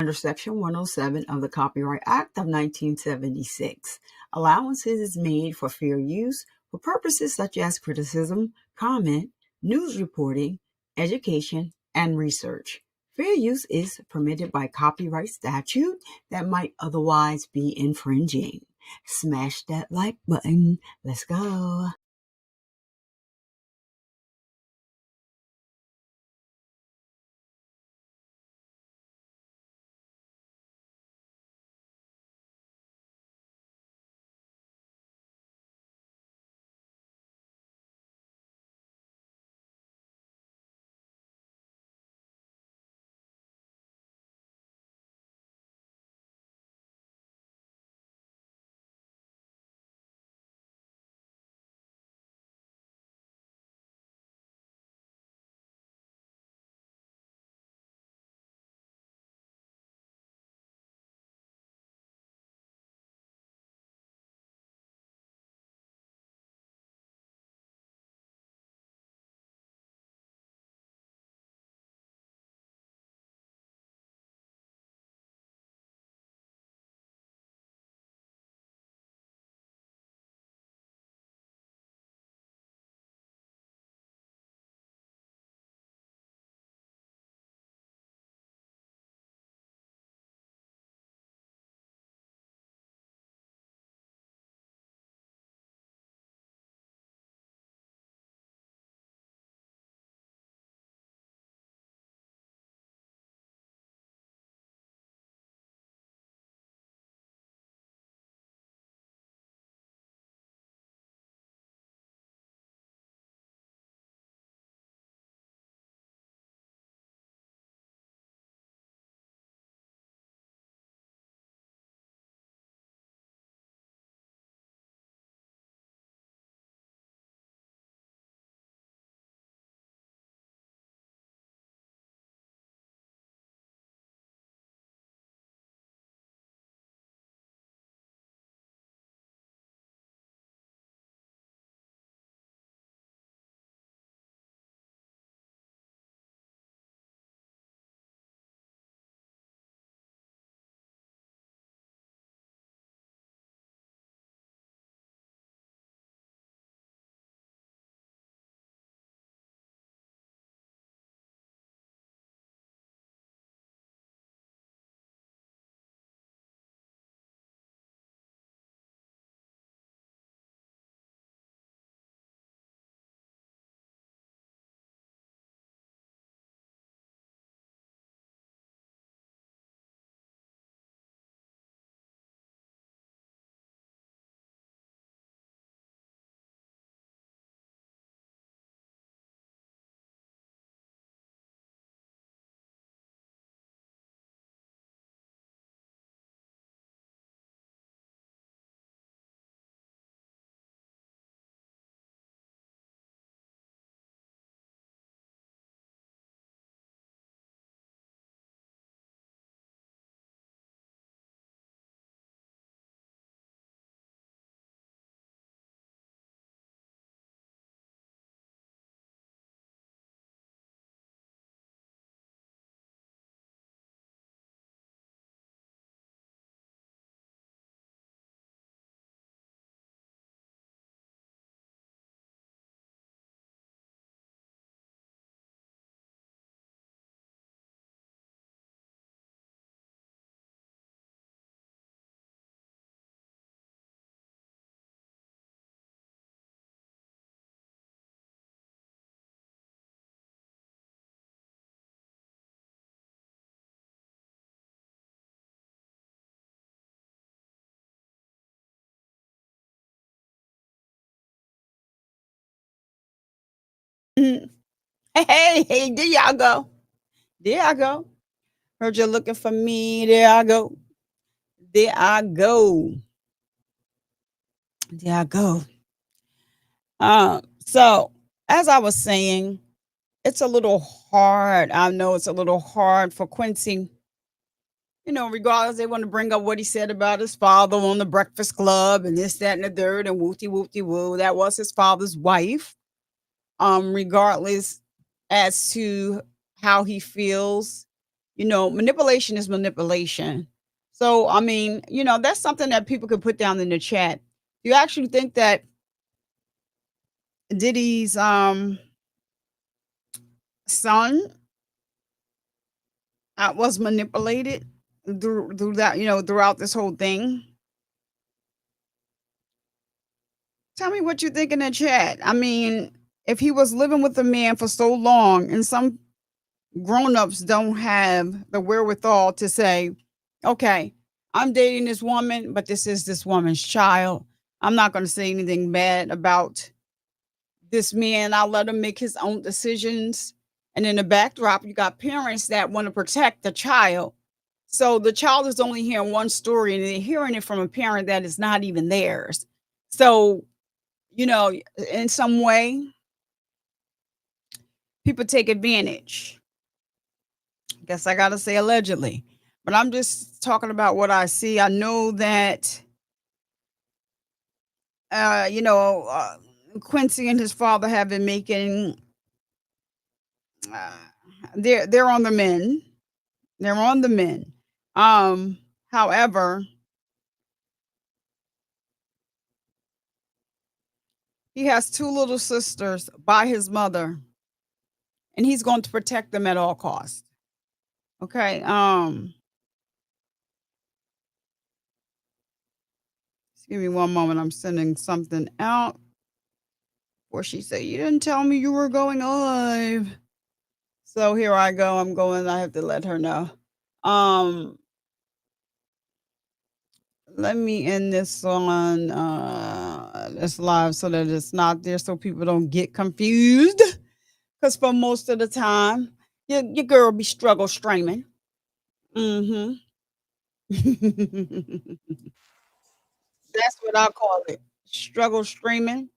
under Section 107 of the Copyright Act of 1976. Allowances is made for fair use for purposes such as criticism, comment, news reporting, education, and research. Fair use is permitted by copyright statute that might otherwise be infringing. Smash that like button. Let's go. Mhm. Hey, there y'all go. There I go. Heard you looking for me. There I go. There I go. There I go. So as I was saying, it's a little hard. I know it's a little hard for Quincy. Regardless, they want to bring up what he said about his father on the Breakfast Club and this, that, and the third, and wooty wooty woo. That was his father's wife. Regardless as to how he feels, Manipulation is manipulation. So, I mean, that's something that people could put down in the chat. Do you actually think that Diddy's son was manipulated through that, throughout this whole thing? Tell me what you think in the chat. I mean, if he was living with a man for so long, and some grown-ups don't have the wherewithal to say, okay, I'm dating this woman, but this is this woman's child. I'm not going to say anything bad about this man. I'll let him make his own decisions. And in the backdrop, you got parents that want to protect the child. So the child is only hearing one story and they're hearing it from a parent that is not even theirs. So, in some way, people take advantage. Guess I got to say allegedly. But I'm just talking about what I see. I know that, uh, you know, uh, Quincy and his father have been making, uh, they're on the men. They're on the men. However, he has two little sisters by his mother, and he's going to protect them at all costs. Okay. Just give me one moment. I'm sending something out. Or she said, "You didn't tell me you were going live." So here I go. I'm going. I have to let her know. Um, Let me end this on this live so that it's not there, so people don't get confused. Because for most of the time, your girl be struggle streaming. Mm-hmm. That's what I call it. Struggle streaming.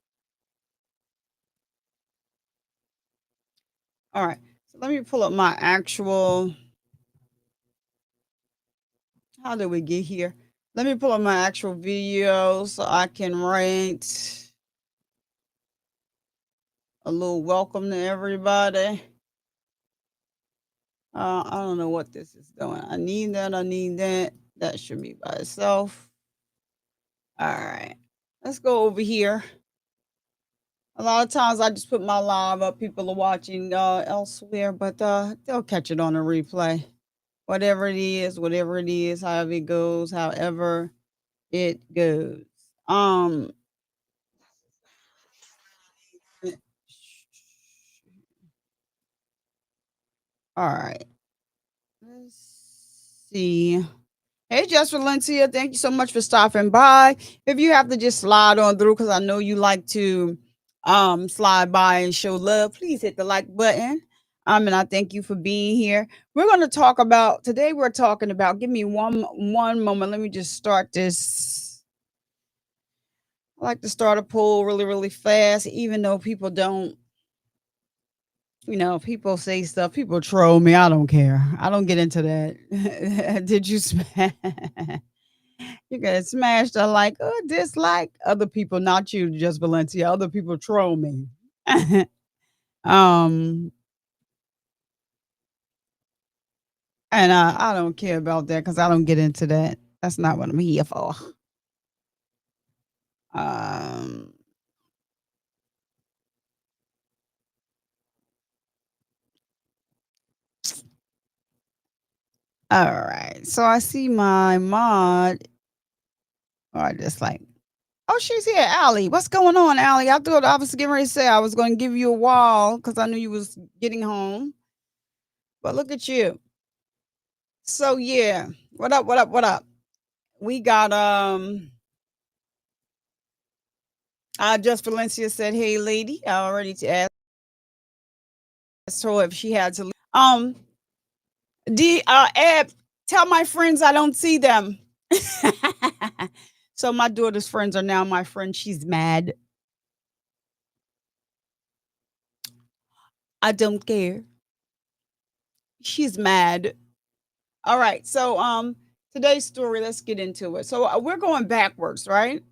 All right. So let me pull up my actual. How did we get here? Let me pull up my actual video so I can write a little welcome to everybody. I don't know what this is doing. I need that. I need that. That should be by itself. All right. Let's go over here. A lot of times I just put my live up. People are watching elsewhere, but they'll catch it on a replay. Whatever it is, however it goes, however it goes. Um, all right. Let's see. Hey, Just Valencia, thank you so much for stopping by. If you have to just slide on through, because I know you like to slide by and show love, please hit the like button. And I thank you for being here. We're going to talk about today. We're talking about. Give me one moment. Let me just start this. I like to start a poll really, really fast, even though people don't. People say stuff. People troll me. I don't care. I don't get into that. Did you smash? You get smashed a like or dislike. Other people, not you, just Valencia. Other people troll me. um, and I don't care about that because I don't get into that. That's not what I'm here for. Um, all right. So I see my mod. Or I just like, oh, she's here, Allie. What's going on, Allie? I thought I was getting ready to say I was going to give you a wall because I knew you was getting home. But look at you. So yeah, what up? What up? What up? We got Just Valencia said, "Hey, lady, I already asked her if she had to leave." Ed, tell my friends I don't see them. So my daughter's friends are now my friend. She's mad. I don't care. She's mad. All right. So today's story. Let's get into it. So we're going backwards, right?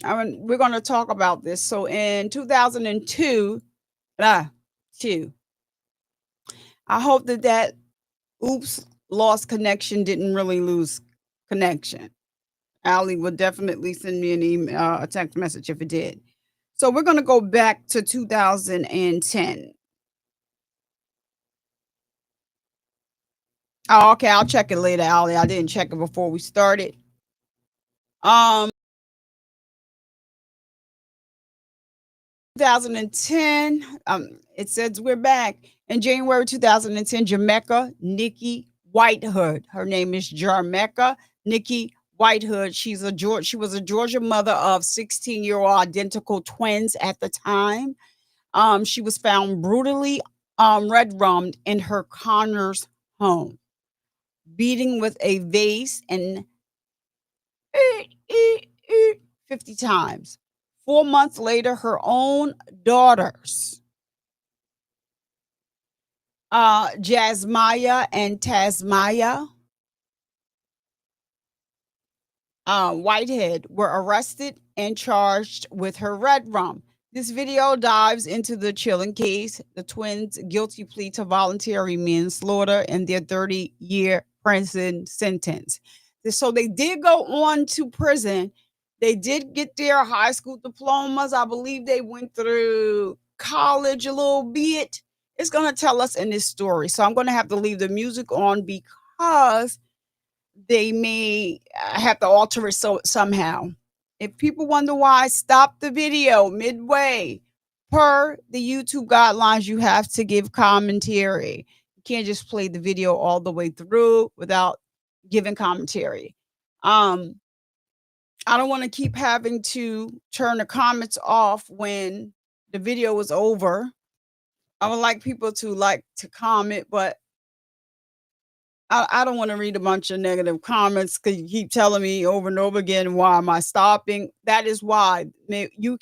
We're going to talk about this. So in 2002, two. I hope that oops lost connection didn't really lose connection. Allie would definitely send me an email, a text message if it did. So we're gonna go back to 2010. Oh, okay, I'll check it later, Allie. I didn't check it before we started. Um, 2010. It says we're back in January 2010. Jamaica Nikki Whitehood. Her name is Jamaica Nikki Whitehood. She was a Georgia mother of 16-year-old identical twins at the time. She was found brutally red rummed in her Connors home, beating with a vase and 50 times. 4 months later, her own daughters, Jasmaya and Tasmaya Whitehead, were arrested and charged with her red rum. This video dives into the chilling case, the twins' guilty plea to voluntary manslaughter and their 30-year prison sentence. So they did go on to prison. They did get their high school diplomas. I believe they went through college a little bit. It's going to tell us in this story. So I'm going to have to leave the music on because they may have to alter it somehow. If people wonder why, stop the video midway. Per the YouTube guidelines, you have to give commentary. You can't just play the video all the way through without giving commentary. I don't want to keep having to turn the comments off when the video is over. I would like people to comment, but I don't want to read a bunch of negative comments because you keep telling me over and over again, why am I stopping? That is why you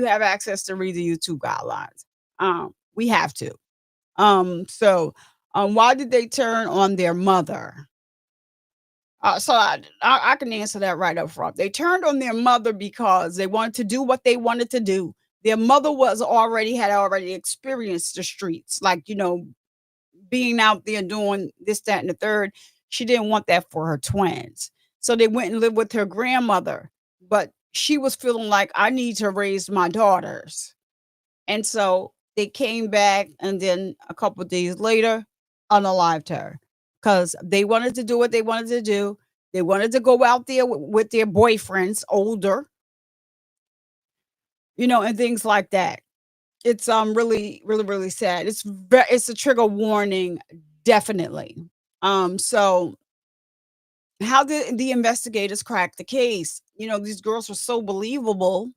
have access to read the YouTube guidelines. We have to. Why did they turn on their mother? I can answer that right up front. They turned on their mother because they wanted to do what they wanted to do. Their mother had already experienced the streets, being out there doing this, that, and the third. She didn't want that for her twins. So they went and lived with her grandmother. But she was feeling like, I need to raise my daughters. And so they came back, and then a couple of days later, unalived her because they wanted to do what they wanted to do. They wanted to go out there with their boyfriends, older, and things like that. It's really, really, really sad. It's a trigger warning, definitely. So how did the investigators crack the case? These girls were so believable.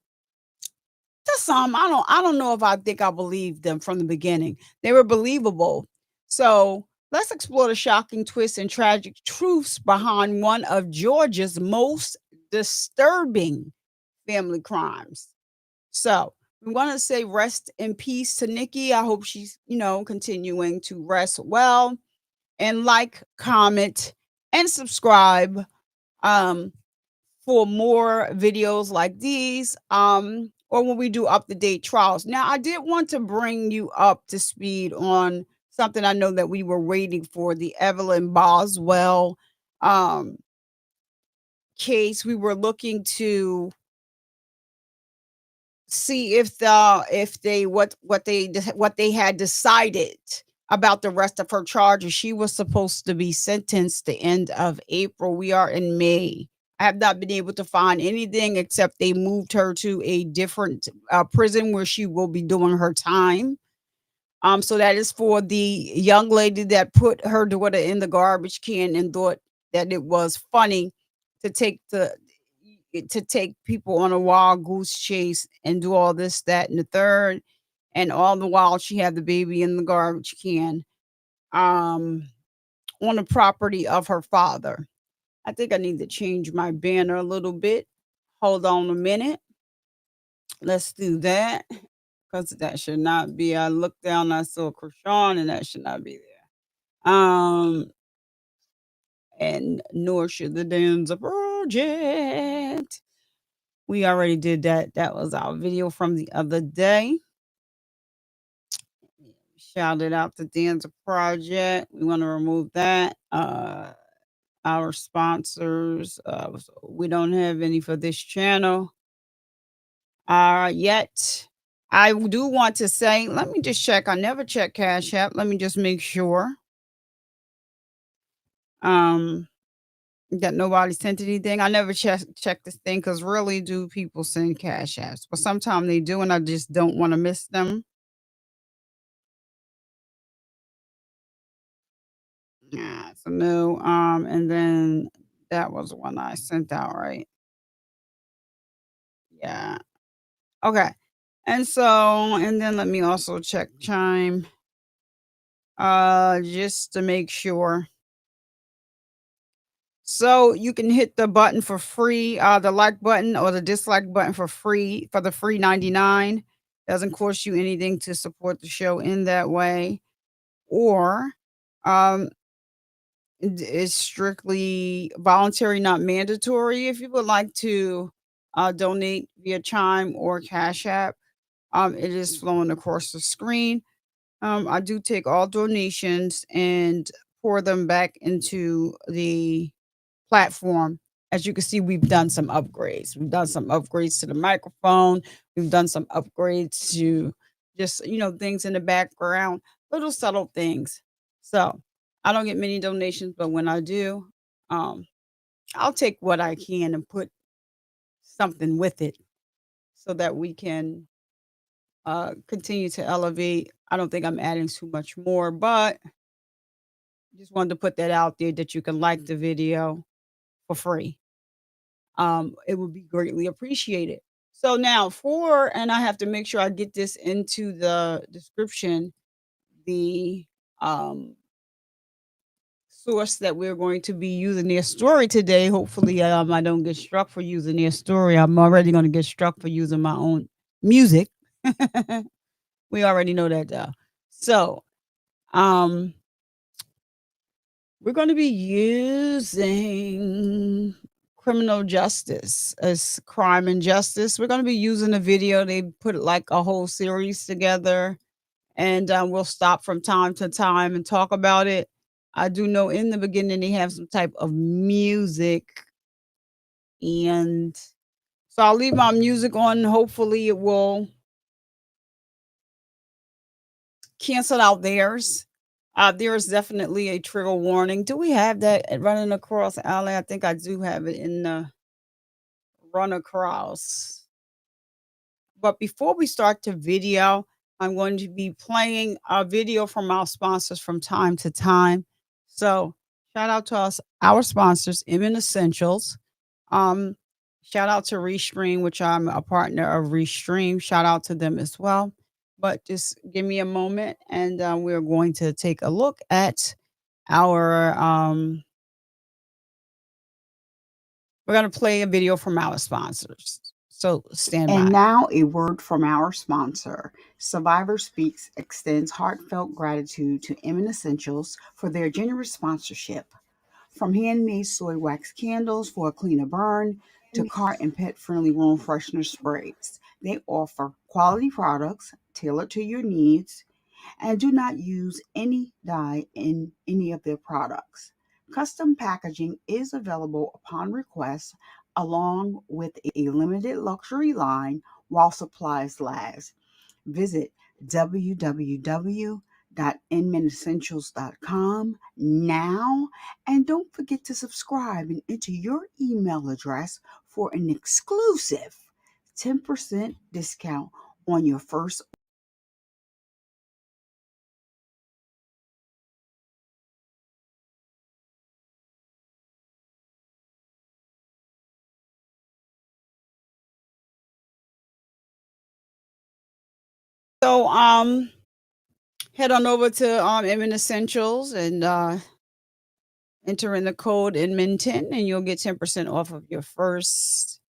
To some, I don't know if I think I believed them from the beginning. They were believable. So let's explore the shocking twists and tragic truths behind one of Georgia's most disturbing family crimes. So we want to say rest in peace to Nikki. I hope she's, continuing to rest well. And comment, and subscribe for more videos like these. Or when we do up-to-date trials. Now, I did want to bring you up to speed on something I know that we were waiting for, the Evelyn Boswell case. We were looking to see if what they had decided about the rest of her charges. She was supposed to be sentenced the end of April. We are in May. I have not been able to find anything except they moved her to a different prison where she will be doing her time. So that is for the young lady that put her daughter in the garbage can and thought that it was funny to take people on a wild goose chase and do all this, that, and the third. And all the while she had the baby in the garbage can on the property of her father. I think I need to change my banner a little bit. Hold on a minute. Let's do that because that should not be. I looked down, I saw Krishan, and that should not be there. And nor should the Danza Project. We already did that. That was our video from the other day. Shouted out to Danza Project. We want to remove that. Our sponsors. We don't have any for this channel yet. I do want to say, let me just check. I never check Cash App. Let me just make sure that nobody sent anything. I never check this thing because really do people send Cash Apps, but sometimes they do, and I just don't want to miss them. Yeah, so no. And then that was the one I sent out, right? Yeah. Okay. And so, and then let me also check Chime, just to make sure. So you can hit the button for free, the like button or the dislike button for free for the free 99. Doesn't cost you anything to support the show in that way. Or um it's strictly voluntary, not mandatory. If you would like to donate via Chime or Cash App, it is flowing across the screen. I do take all donations and pour them back into the platform. As you can see, we've done some upgrades. We've done some upgrades to the microphone. We've done some upgrades to just, things in the background, little subtle things. So I don't get many donations, but when I do, um, I'll take what I can and put something with it so that we can continue to elevate. I don't think I'm adding too much more, but just wanted to put that out there that you can like the video for free. It would be greatly appreciated. So now and I have to make sure I get this into the description, the um source that we're going to be using their story today. Hopefully, I don't get struck for using their story. I'm already going to get struck for using my own music. We already know that, though. So, um, we're going to be using criminal justice as crime and justice. We're going to be using a video. They put like a whole series together, and we'll stop from time to time and talk about it. I do know in the beginning they have some type of music, and so I'll leave my music on. Hopefully, it will cancel out theirs. There is definitely a trigger warning. Do we have that running across alley? I think I do have it in the run across. But before we start the video, I'm going to be playing a video from our sponsors from time to time. So shout out to our sponsors, Immin Essentials. Um, Shout out to Restream, which I'm a partner of Restream. Shout out to them as well. But just give me a moment, and we're going to take a look at our. We're going to play a video from our sponsors. So stand by. And now a word from our sponsor. Survivor Speaks extends heartfelt gratitude to Emin Essentials for their generous sponsorship. From handmade soy wax candles for a cleaner burn to car and pet friendly room freshener sprays, they offer quality products tailored to your needs and do not use any dye in any of their products. Custom packaging is available upon request, along with a limited luxury line while supplies last. Visit www.inmanessentials.com now and don't forget to subscribe and enter your email address for an exclusive 10% discount on your first. So head on over to Inman Essentials and enter in the code Inman10 and you'll get 10% off of your first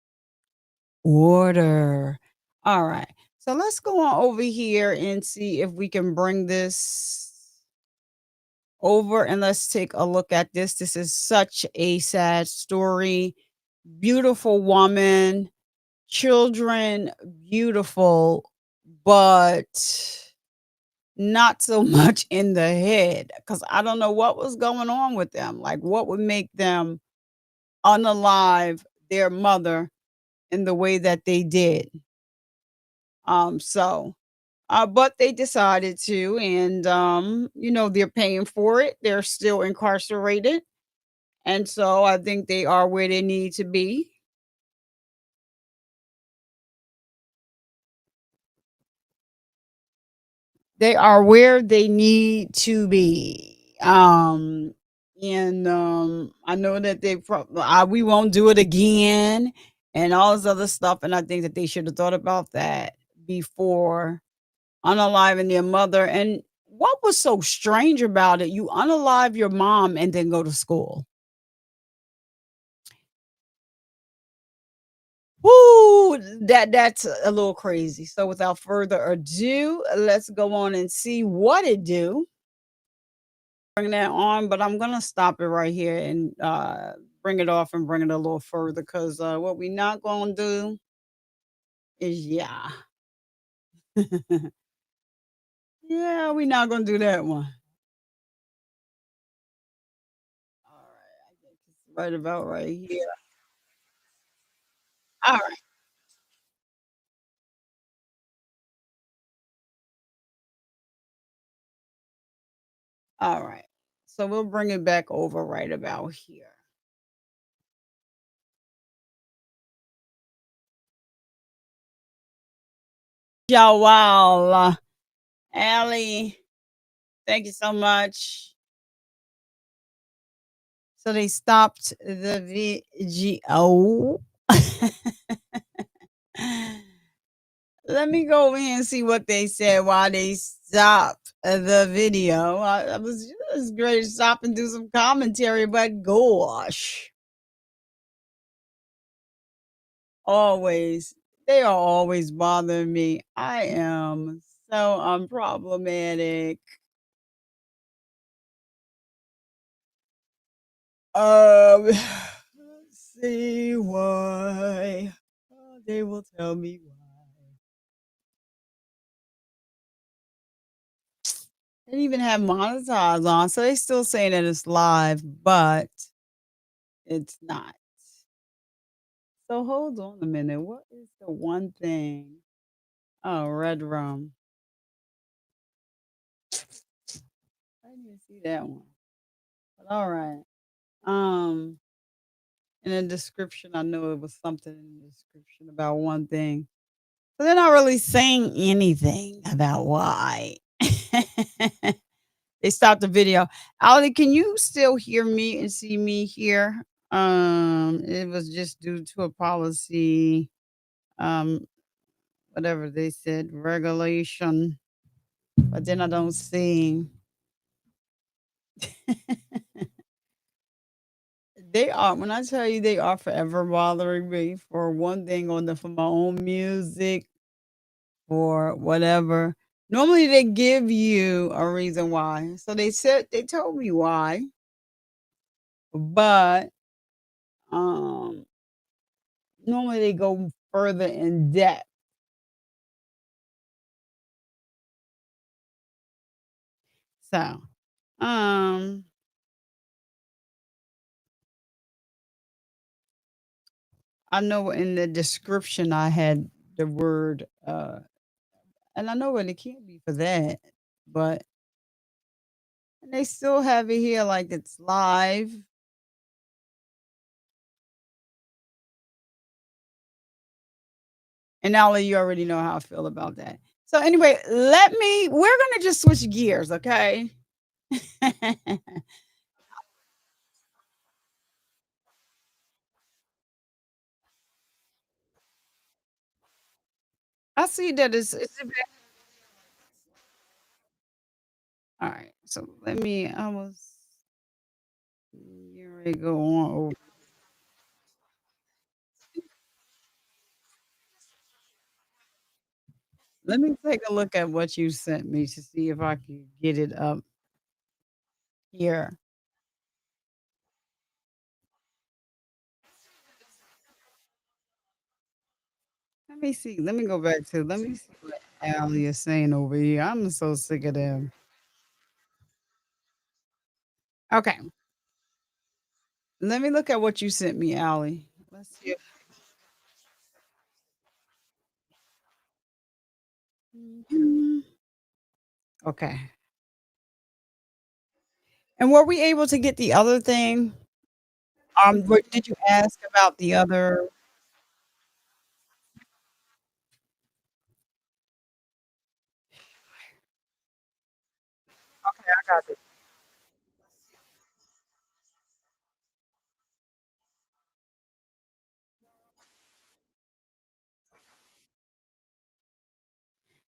order. All right. So let's go on over here and see if we can bring this over and let's take a look at this. This is such a sad story. Beautiful woman, children, beautiful, but not so much in the head, because I don't know what was going on with them. Like, what would make them unalive their mother in the way that they did. But they decided to, and they're paying for it. They're still incarcerated, and so I think they are where they need to be. They are where they need to be. And I know that we won't do it again and all this other stuff. And I think that they should have thought about that before unaliving their mother. And what was so strange about it? You unalive your mom and then go to school. Woo! That's a little crazy. So without further ado, let's go on and see what it do. Bring that on, but I'm gonna stop it right here and bring it off and bring it a little further because what we not gonna do is yeah, we not gonna do that one. All right, I think it's right about right here. All right, all right. So we'll bring it back over right about here. Y'all, wow, Allie, thank you so much. So they stopped the video. Let me go in and see what they said while they stopped the video. I was just ready to stop and do some commentary, but gosh, always, they are always bothering me. I am so unproblematic. Let's see why. They will tell me why. They didn't even have monetize on, so they still saying that it's live, but it's not. So hold on a minute. What is the one thing? Oh, red rum. I didn't even see that one. But all right. Um, in the description, I know it was something in the description about one thing. So they're not really saying anything about why. They stopped the video. Ali, can you still hear me and see me here? It was just due to a policy, um, whatever they said, regulation. But then I don't see. They are when I tell you they are forever bothering me for one thing on the for my own music or whatever. Normally they give you a reason why. So they told me why, but um normally they go further in depth. So um I know in the description I had the word and I know it can't be for that, but they still have it here like it's live. And now you already know how I feel about that. So anyway, we're gonna just switch gears, okay? I see that it's all right. So I was getting ready to go on over. Let me take a look at what you sent me to see if I can get it up here. Let me see. Let me go back to let me see. Allie is saying over here. I'm so sick of them. Okay, let me look at what you sent me, Allie. Let's see if Mhm. Okay. And were we able to get the other thing? What did you ask about the other? Okay, I got it.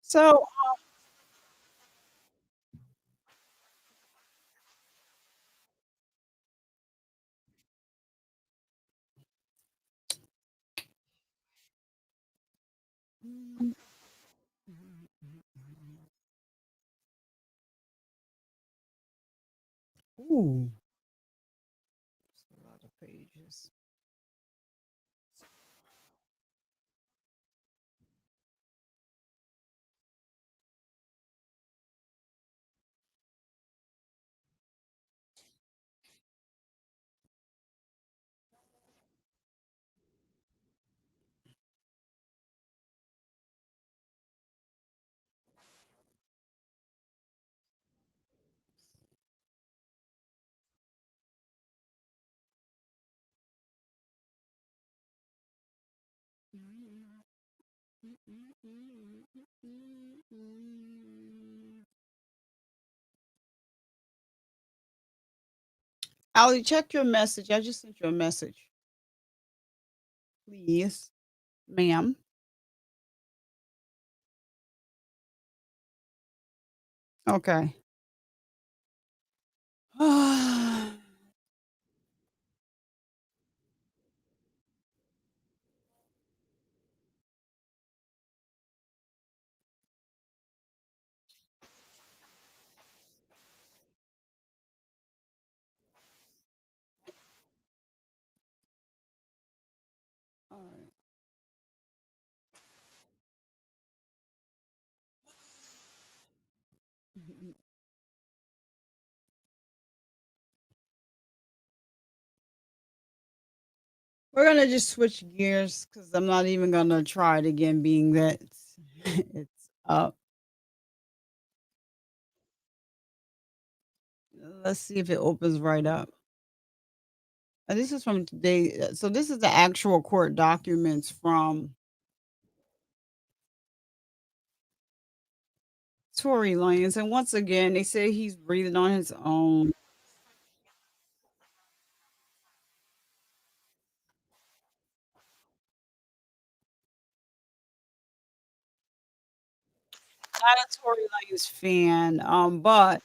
So, mm, ooh, that's a lot of pages. Allie, check your message. I just sent you a message. Please, ma'am. Okay. Alright. We're gonna just switch gears because I'm not even gonna try it again, being that it's up. Let's see if it opens right up. This is from today. So this is the actual court documents from Tory Lanez, and once again, they say he's breathing on his own. Not a Tory Lanez fan, but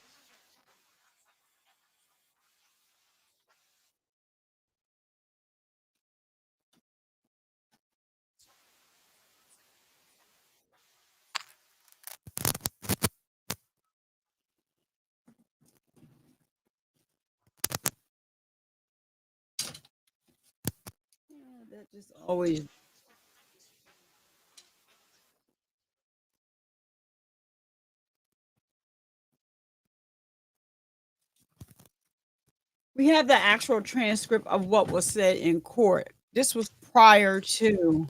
yeah, that just always. We have the actual transcript of what was said in court. This was prior to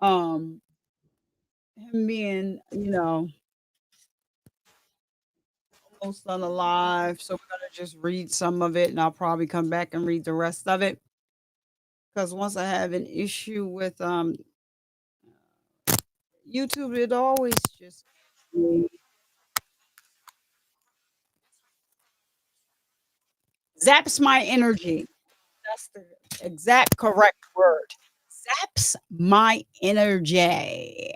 um him being, almost unalive. So we're gonna just read some of it, and I'll probably come back and read the rest of it. Because once I have an issue with YouTube, it always just zaps my energy. That's the exact correct word. Zaps my energy. I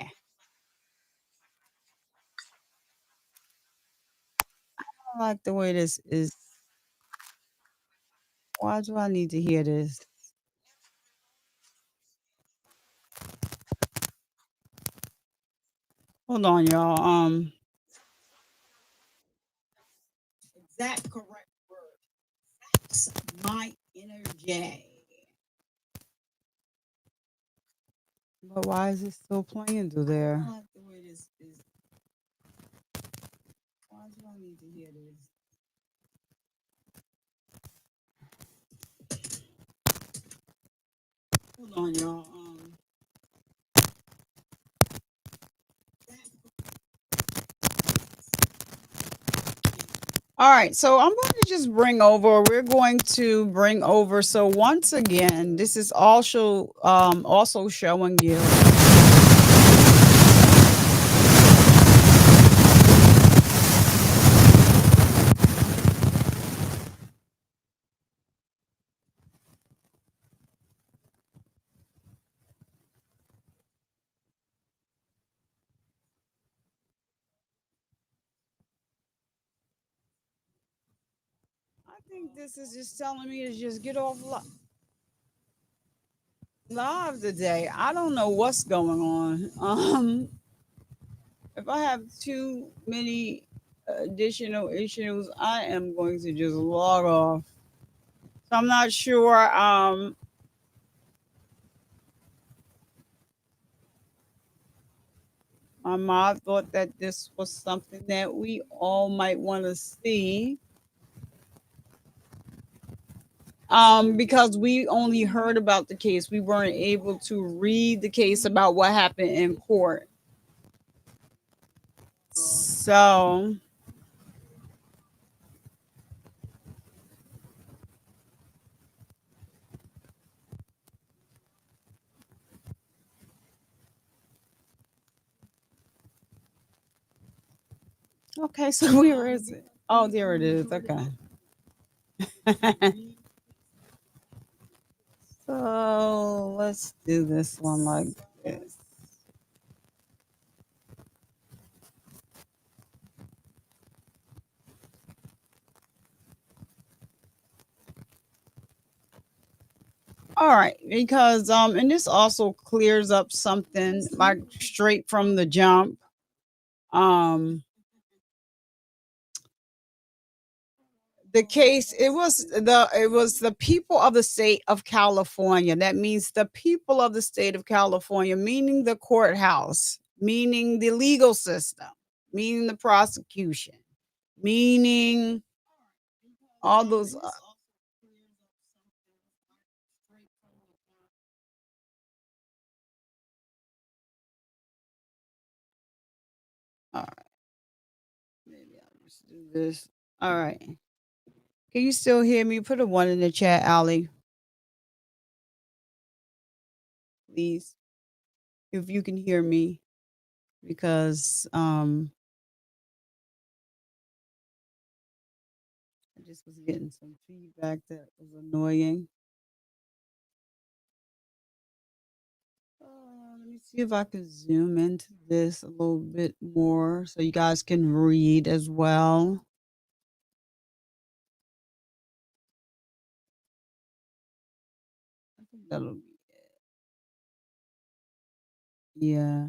don't like the way this is. Why do I need to hear this? Hold on, y'all. Exact correct word. Zaps my energy. But why is it still playing through there? I like the way this is. Why do I need to hear this? Hold on, y'all. All right, so I'm going to just we're going to bring over. So once again, this is also showing you. I think this is just telling me to just get off live today. I don't know what's going on. If I have too many additional issues, I am going to just log off. So I'm not sure. My mom thought that this was something that we all might want to see. Because we only heard about the case. We weren't able to read the case about what happened in court. So, okay, so where is it? Oh, there it is. Okay. So let's do this one like this. All right, because and this also clears up something like straight from the jump. Um the case, it was the people of the state of California. That means the people of the state of California, meaning the courthouse, meaning the legal system, meaning the prosecution, meaning all those all right, maybe I'll just do this. All right. Can you still hear me? Put a one in the chat, Ali, please. If you can hear me, because I just was getting some feedback that was annoying. Let me see if I can zoom into this a little bit more so you guys can read as well. I think that'll be yeah.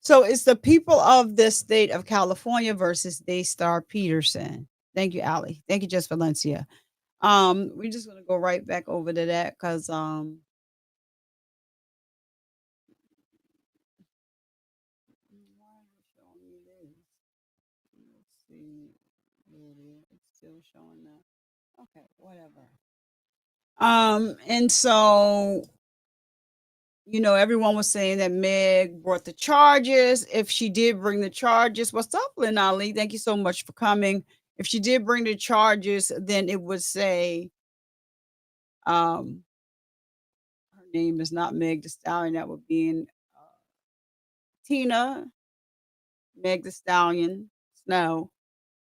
So it's the people of the state of California versus Daystar Peterson. Thank you, Ali. Thank you, Just Valencia. We're just gonna go right back over to that because why is it showing me this? Let's see. There it is. It's still showing that. Okay, whatever. And so everyone was saying that Meg brought the charges. If she did bring the charges, what's up, Lynn Ali? Thank you so much for coming. If she did bring the charges, then it would say um her name is not Meg the Stallion. That would be in Tina Meg the Stallion Snow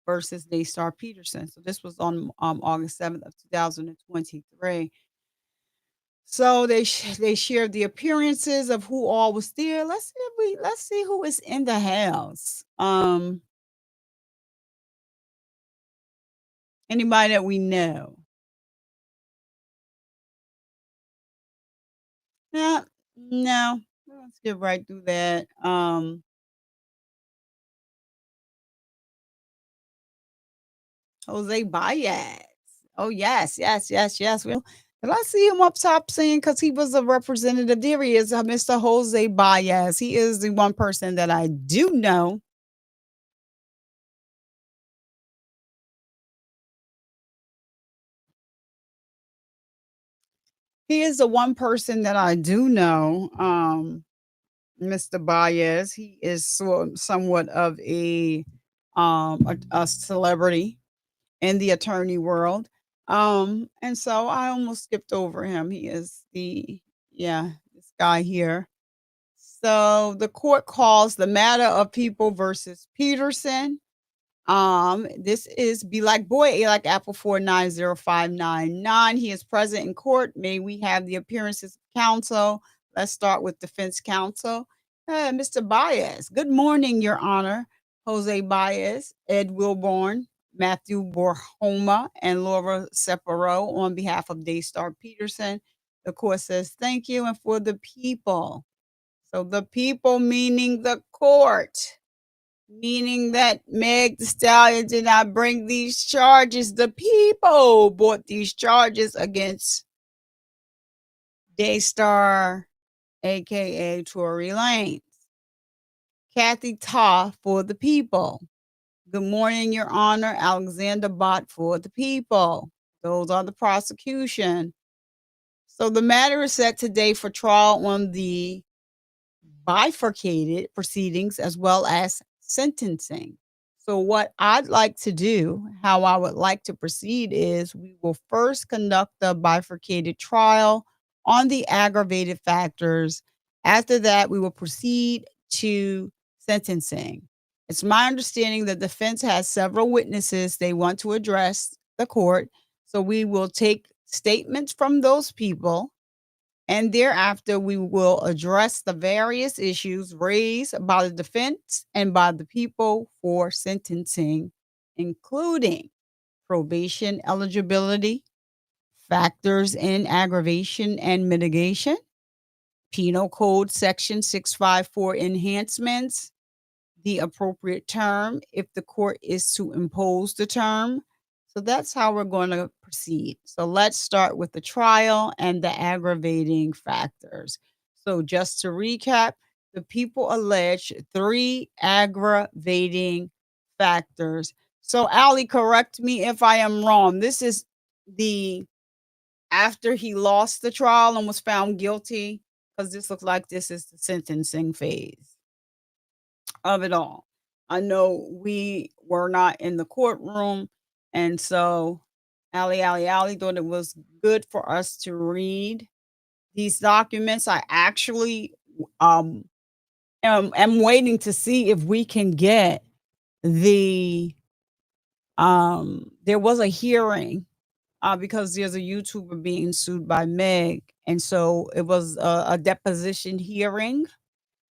versus Daystar Peterson. So this was on August 7th of 2023. So they shared the appearances of who all was there. Let's see who is in the house. Anybody that we know. Yeah, no. Let's get right through that. Jose Baez. Oh yes, yes, yes, yes. Did I see him up top saying because he was a representative? There he is, Mr. Jose Baez. He is the one person that I do know. He is the one person that I do know, Mr. Baez. He is somewhat of a celebrity in the attorney world. And so I almost skipped over him. He is this guy here. So the court calls the matter of People versus Peterson. This is Be Like Boy, A like Apple 4905999. He is present in court. May we have the appearances of counsel? Let's start with defense counsel. Mr. Baez. Good morning, Your Honor. Jose Baez, Ed Wilborn, Matthew Borhoma, and Laura Separo on behalf of Daystar Peterson. The court says thank you and for the people. So the people meaning the court, meaning that Meg the Stallion did not bring these charges. The people brought these charges against Daystar, aka Torey Lanez. Kathy Ta for the people. Good morning, Your Honor. Alexander Bott for the people. Those are the prosecution. So the matter is set today for trial on the bifurcated proceedings as well as sentencing. So, what I'd like to do, how I would like to proceed is we will first conduct the bifurcated trial on the aggravated factors. After that, we will proceed to sentencing. It's my understanding that the defense has several witnesses they want to address the court. So, we will take statements from those people and thereafter, we will address the various issues raised by the defense and by the people for sentencing, including probation eligibility, factors in aggravation and mitigation, Penal Code Section 654 enhancements, the appropriate term if the court is to impose the term. So that's how we're going to proceed. So let's start with the trial and the aggravating factors. So just to recap, the people allege 3 aggravating factors. So Ali, correct me if I am wrong. This is the after he lost the trial and was found guilty, because this looks like this is the sentencing phase of it all. I know we were not in the courtroom, and so Ali thought it was good for us to read these documents. I actually am waiting to see if we can get the there was a hearing because there's a YouTuber being sued by Meg, and so it was a deposition hearing.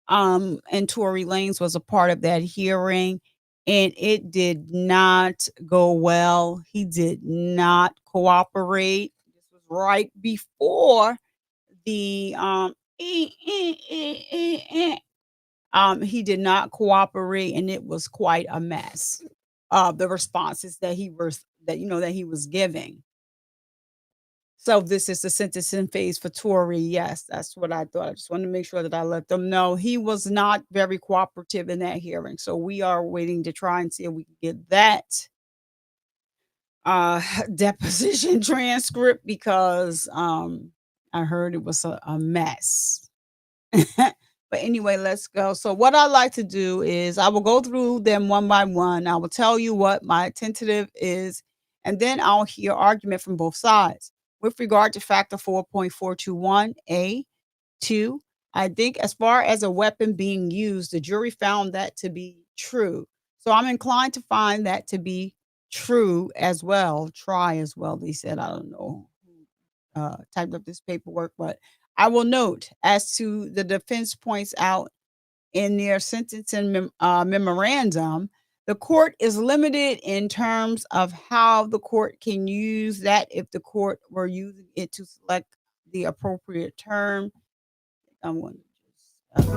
And Tory Lanez was a part of that hearing, and it did not go well. He did not cooperate. This was right before the he did not cooperate, and it was quite a mess. The responses that he was giving. So this is the sentencing phase for Tory. Yes, that's what I thought. I just wanted to make sure that I let them know he was not very cooperative in that hearing. So we are waiting to try and see if we can get that deposition transcript because I heard it was a mess. But anyway, let's go. So what I like to do is I will go through them one by one. I will tell you what my tentative is, and then I'll hear argument from both sides. With regard to factor 4.421A2, I think as far as a weapon being used, the jury found that to be true. So I'm inclined to find that to be true as well. Try as well. They said, I don't know who typed up this paperwork, but I will note as to the defense points out in their sentencing memorandum, the court is limited in terms of how the court can use that if the court were using it to select the appropriate term. I'm going to just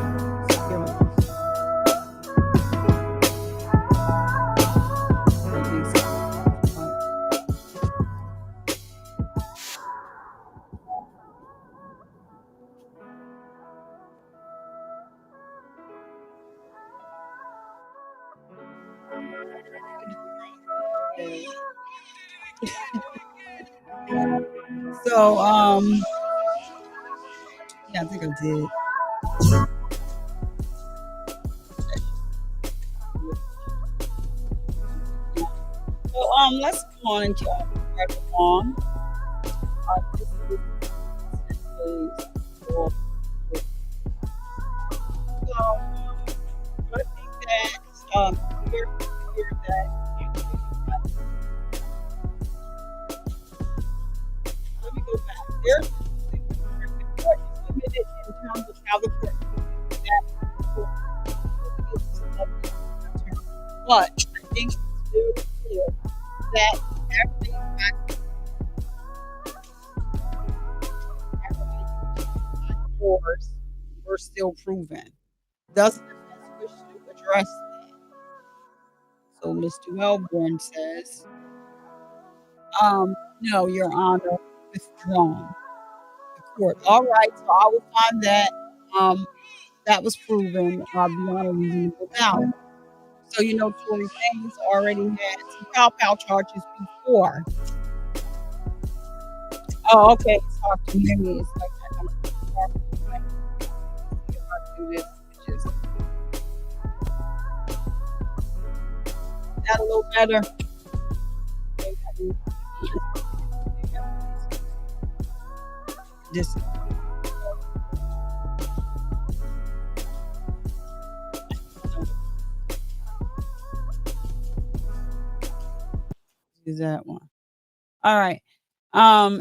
Yeah. So, yeah, I think I did. So, let's go on and keep right along. This is for so I think that here that let me go back. There's what you submitted in terms of how the court that but I think it's very clear that everything wars were still proven. Thus, the defense wish to address that. So Mr. Wellborn says, no, Your Honor, withdrawn. The court. All right, so I will find that that was proven beyond a reasonable doubt. So you know, Tory Lanez already had some pow charges before. Oh, okay, it's hard to hear me. It's like I'm like, see if I do this. Just, is that a little better? This is that one. All right.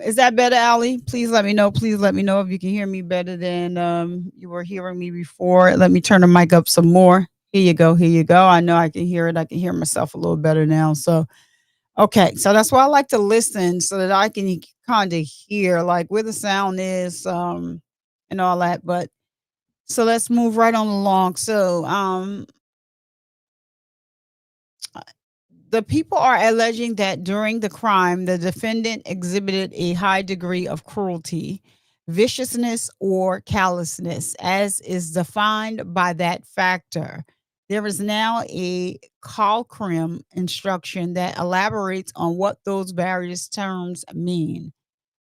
Is that better, Allie? Please let me know. Please let me know if you can hear me better than you were hearing me before. Let me turn the mic up some more. Here you go. Here you go. I know I can hear it. I can hear myself a little better now. So okay. So that's why I like to listen so that I can kind of hear like where the sound is, and all that. But so let's move right on along. So the people are alleging that during the crime, the defendant exhibited a high degree of cruelty, viciousness, or callousness, as is defined by that factor. There is now a Calcrim instruction that elaborates on what those various terms mean.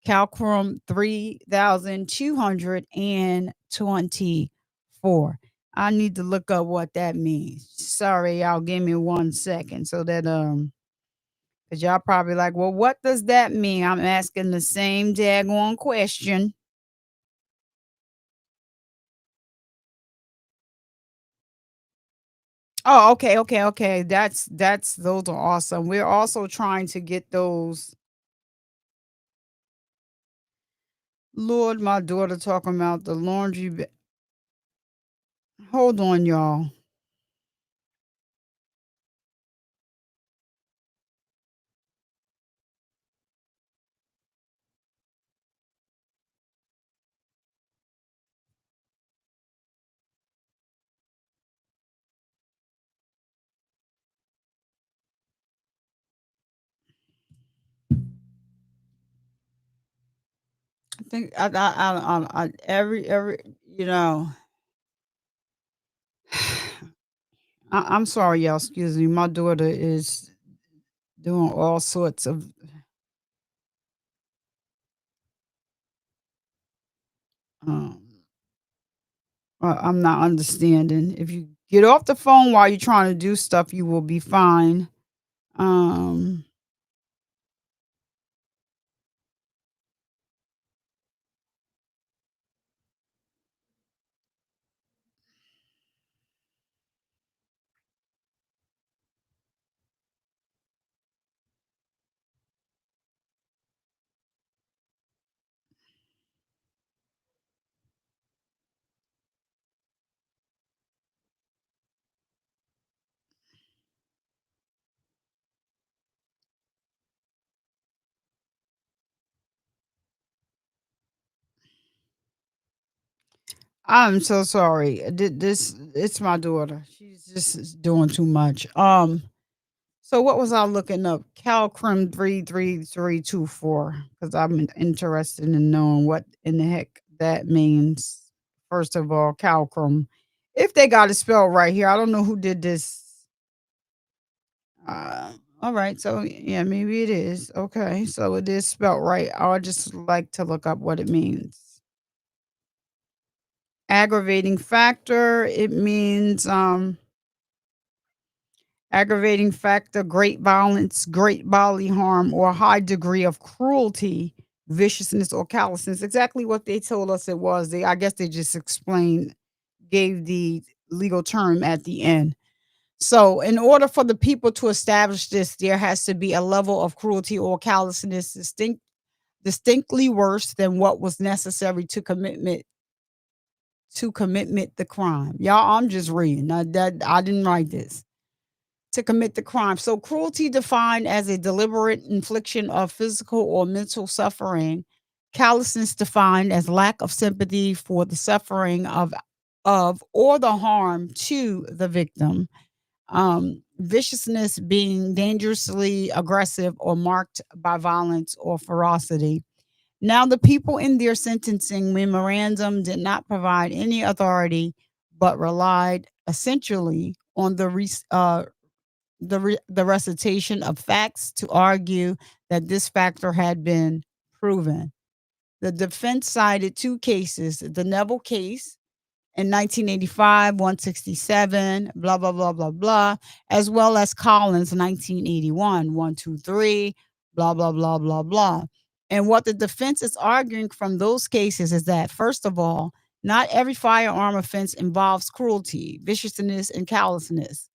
Calcrum 3224. I need to look up what that means. Sorry, y'all give me 1 second so that because y'all probably like, well, what does that mean? I'm asking the same daggone question. Oh, okay, okay, okay. That's those are awesome. We're also trying to get those. Lord, my daughter talking about the laundry. Hold on, y'all. I think every you know. I'm sorry, y'all. Excuse me. My daughter is doing all sorts of. Um, I'm not understanding. If you get off the phone while you're trying to do stuff, you will be fine. Um, I'm so sorry. This it's my daughter. She's just doing too much. So what was I looking up? Calcrim 33324 because I'm interested in knowing what in the heck that means. First of all, Calcrim. If they got it spelled right here, I don't know who did this. Uh, all right. So yeah, maybe it is. Okay. So it is spelled right. I'll just like to look up what it means. Aggravating factor. It means aggravating factor, great violence, great bodily harm, or a high degree of cruelty, viciousness, or callousness. Exactly what they told us it was. I guess they just explained, gave the legal term at the end. So, in order for the people to establish this, there has to be a level of cruelty or callousness distinctly worse than what was necessary to commit the crime. Y'all, I'm just reading. That I didn't write this. To commit the crime. So, cruelty defined as a deliberate infliction of physical or mental suffering. Callousness defined as lack of sympathy for the suffering of or the harm to the victim. Viciousness being dangerously aggressive or marked by violence or ferocity. Now, the people in their sentencing memorandum did not provide any authority, but relied essentially on the recitation of facts to argue that this factor had been proven. The defense cited two cases: the Neville case in 1985, 167, blah, blah, blah, blah, blah, as well as Collins, 1981, 123, blah, blah, blah, blah, blah. And what the defense is arguing from those cases is that, first of all, not every firearm offense involves cruelty, viciousness, and callousness.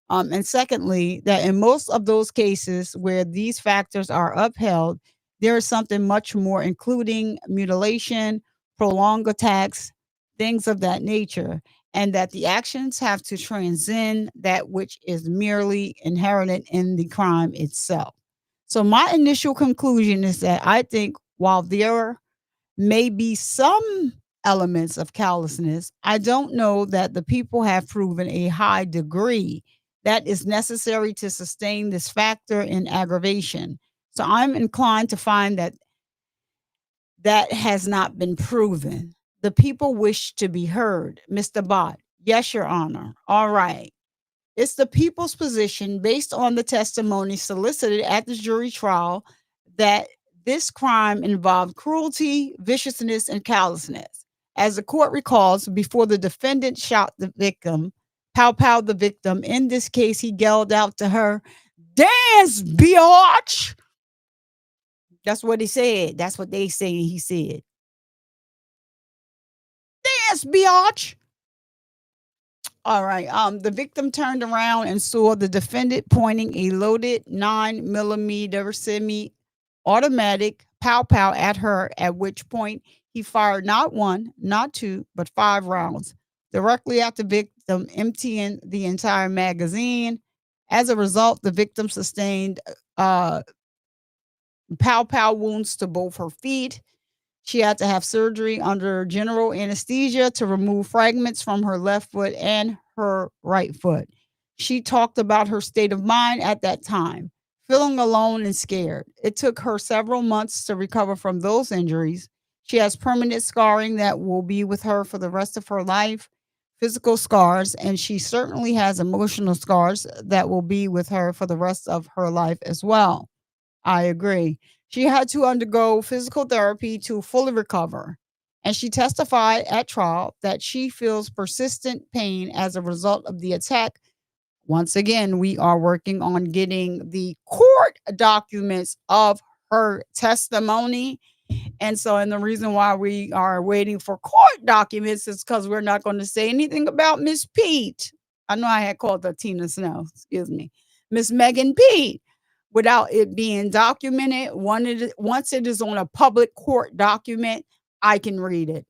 And secondly, that in most of those cases where these factors are upheld, there is something much more, including mutilation, prolonged attacks, things of that nature, and that the actions have to transcend that which is merely inherent in the crime itself. So, my initial conclusion is that I think while there may be some elements of callousness, I don't know that the people have proven a high degree that is necessary to sustain this factor in aggravation. So I'm inclined to find that that has not been proven. The people wish to be heard. Mr. Bott, yes, Your Honor. All right. It's the people's position, based on the testimony solicited at the jury trial, that this crime involved cruelty, viciousness, and callousness. As the court recalls, before the defendant shot the victim, pow pow the victim, in this case, he yelled out to her, "Dance, biatch!" That's what he said. That's what they say he said. "Dance, biatch!" All right. The victim turned around and saw the defendant pointing a loaded 9 millimeter semi-automatic pow pow at her, at which point he fired not one, not two, but 5 rounds directly at the victim, emptying the entire magazine. As a result, the victim sustained uh, pow pow wounds to both her feet. She had to have surgery under general anesthesia to remove fragments from her left foot and her right foot. She talked about her state of mind at that time, feeling alone and scared. It took her several months to recover from those injuries. She has permanent scarring that will be with her for the rest of her life, physical scars, and she certainly has emotional scars that will be with her for the rest of her life as well. I agree. She had to undergo physical therapy to fully recover. And she testified at trial that she feels persistent pain as a result of the attack. Once again, we are working on getting the court documents of her testimony. And the reason why we are waiting for court documents is because we're not going to say anything about Miss Pete. I know I had called her Tina Snow, excuse me. Miss Megan Pete, without it being documented. Once it is on a public court document, I can read it.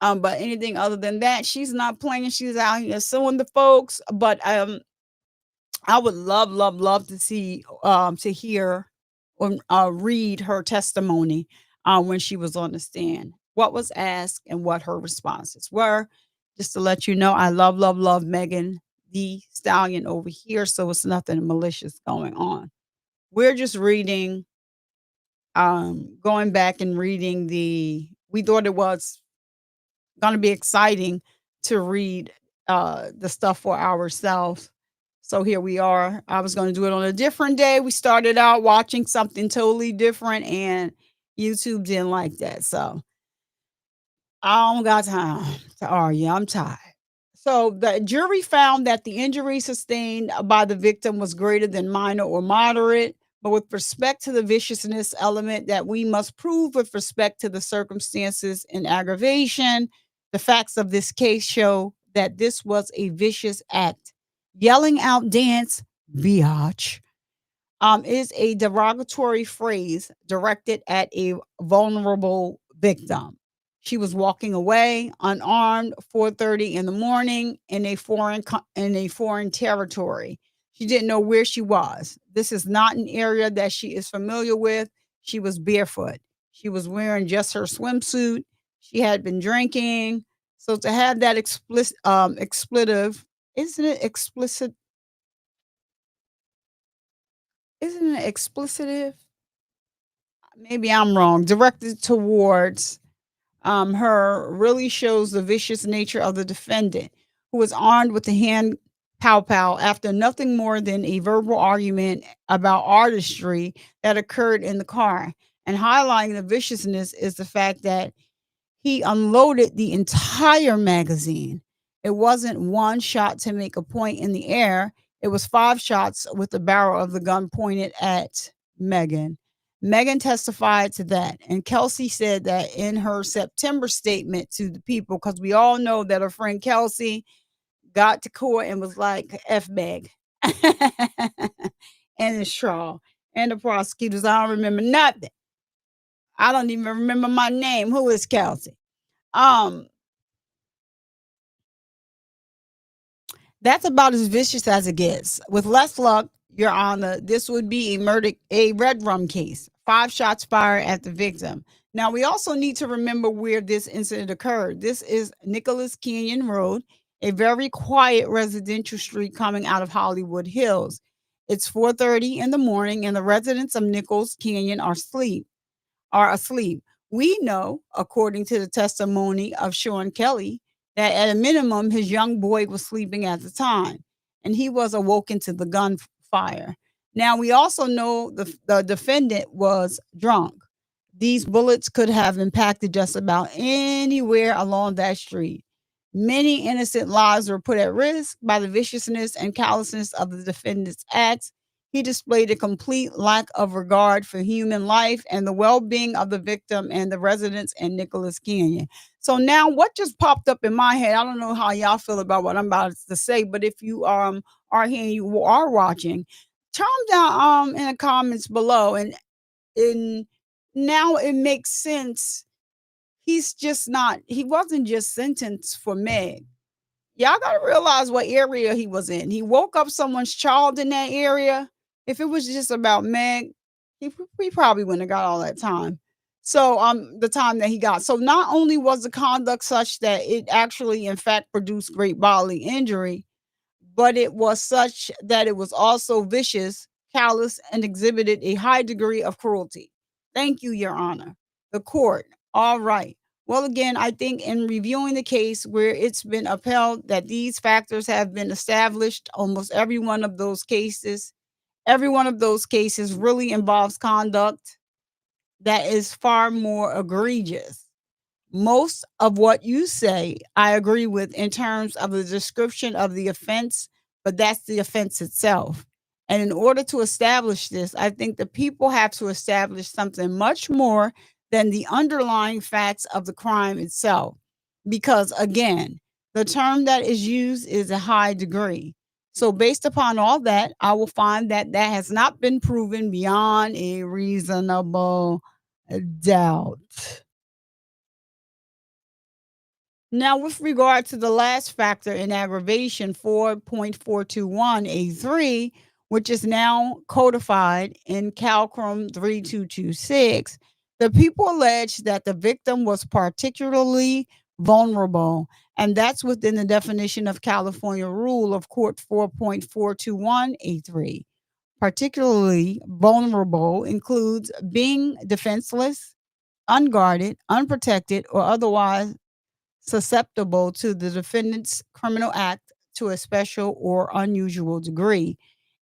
But anything other than that, she's not playing. She's out here suing the folks. But I would love, love, love to hear or read her testimony when she was on the stand. What was asked and what her responses were. Just to let you know, I love, love, love Megan the Stallion over here, so it's nothing malicious going on. We're just reading, going back and reading we thought it was going to be exciting to read the stuff for ourselves. So here we are. I was going to do it on a different day. We started out watching something totally different, and YouTube didn't like that. So I don't got time to argue. I'm tired. So the jury found that the injury sustained by the victim was greater than minor or moderate, but with respect to the viciousness element that we must prove with respect to the circumstances and aggravation, the facts of this case show that this was a vicious act. Yelling out dance, biatch, is a derogatory phrase directed at a vulnerable victim. She was walking away unarmed 4:30 in the morning in a foreign territory. She didn't know where she was. This is not an area that she is familiar with. She was barefoot. She was wearing just her swimsuit. She had been drinking. So to have that expletive, isn't it explicit? Isn't it explicitive? Maybe I'm wrong, directed towards her really shows the vicious nature of the defendant, who was armed with the hand pow pow after nothing more than a verbal argument about artistry that occurred in the car. And highlighting the viciousness is the fact that he unloaded the entire magazine. It wasn't one shot to make a point in the air, it was 5 shots with the barrel of the gun pointed at Megan. Megan testified to that. And Kelsey said that in her September statement to the people, because we all know that her friend Kelsey got to court and was like, F Meg. And his trial. And the prosecutors, I don't remember nothing. I don't even remember my name. Who is Kelsey? Um, That's about as vicious as it gets. With less luck, Your Honor, this would be a red rum case. 5 shots fired at the victim. Now, we also need to remember where this incident occurred. This is Nicholas Canyon Road, a very quiet residential street coming out of Hollywood Hills. It's 4:30 in the morning, and the residents of Nichols Canyon are asleep. We know, according to the testimony of Sean Kelly, that at a minimum, his young boy was sleeping at the time, and he was awoken to the gunfire. Now, we also know the defendant was drunk. These bullets could have impacted just about anywhere along that street. Many innocent lives were put at risk by the viciousness and callousness of the defendant's acts. He displayed a complete lack of regard for human life and the well being of the victim and the residents in Nicholas Canyon. So, now what just popped up in my head? I don't know how y'all feel about what I'm about to say, but if you are here and you are watching, chime down in the comments below. And now it makes sense. He wasn't just sentenced for Meg. Y'all gotta realize what area he was in. He woke up someone's child in that area. If it was just about Meg, he probably wouldn't have got all that time. So the time that he got. So not only was the conduct such that it actually in fact produced great bodily injury, but it was such that it was also vicious, callous, and exhibited a high degree of cruelty. Thank you, Your Honor. The court. All right. Well, again, I think in reviewing the case where it's been upheld that these factors have been established, almost every one of those cases really involves conduct that is far more egregious. Most of what you say, I agree with in terms of the description of the offense, but that's the offense itself. And in order to establish this, I think the people have to establish something much more than the underlying facts of the crime itself. Because again, the term that is used is a high degree. So, based upon all that, I will find that that has not been proven beyond a reasonable doubt. Now, with regard to the last factor in aggravation, 4.421A3, which is now codified in Calcrum 3226, the people allege that the victim was particularly vulnerable, and that's within the definition of California Rule of Court 4.421A3. Particularly vulnerable includes being defenseless, unguarded, unprotected, or otherwise susceptible to the defendant's criminal act to a special or unusual degree.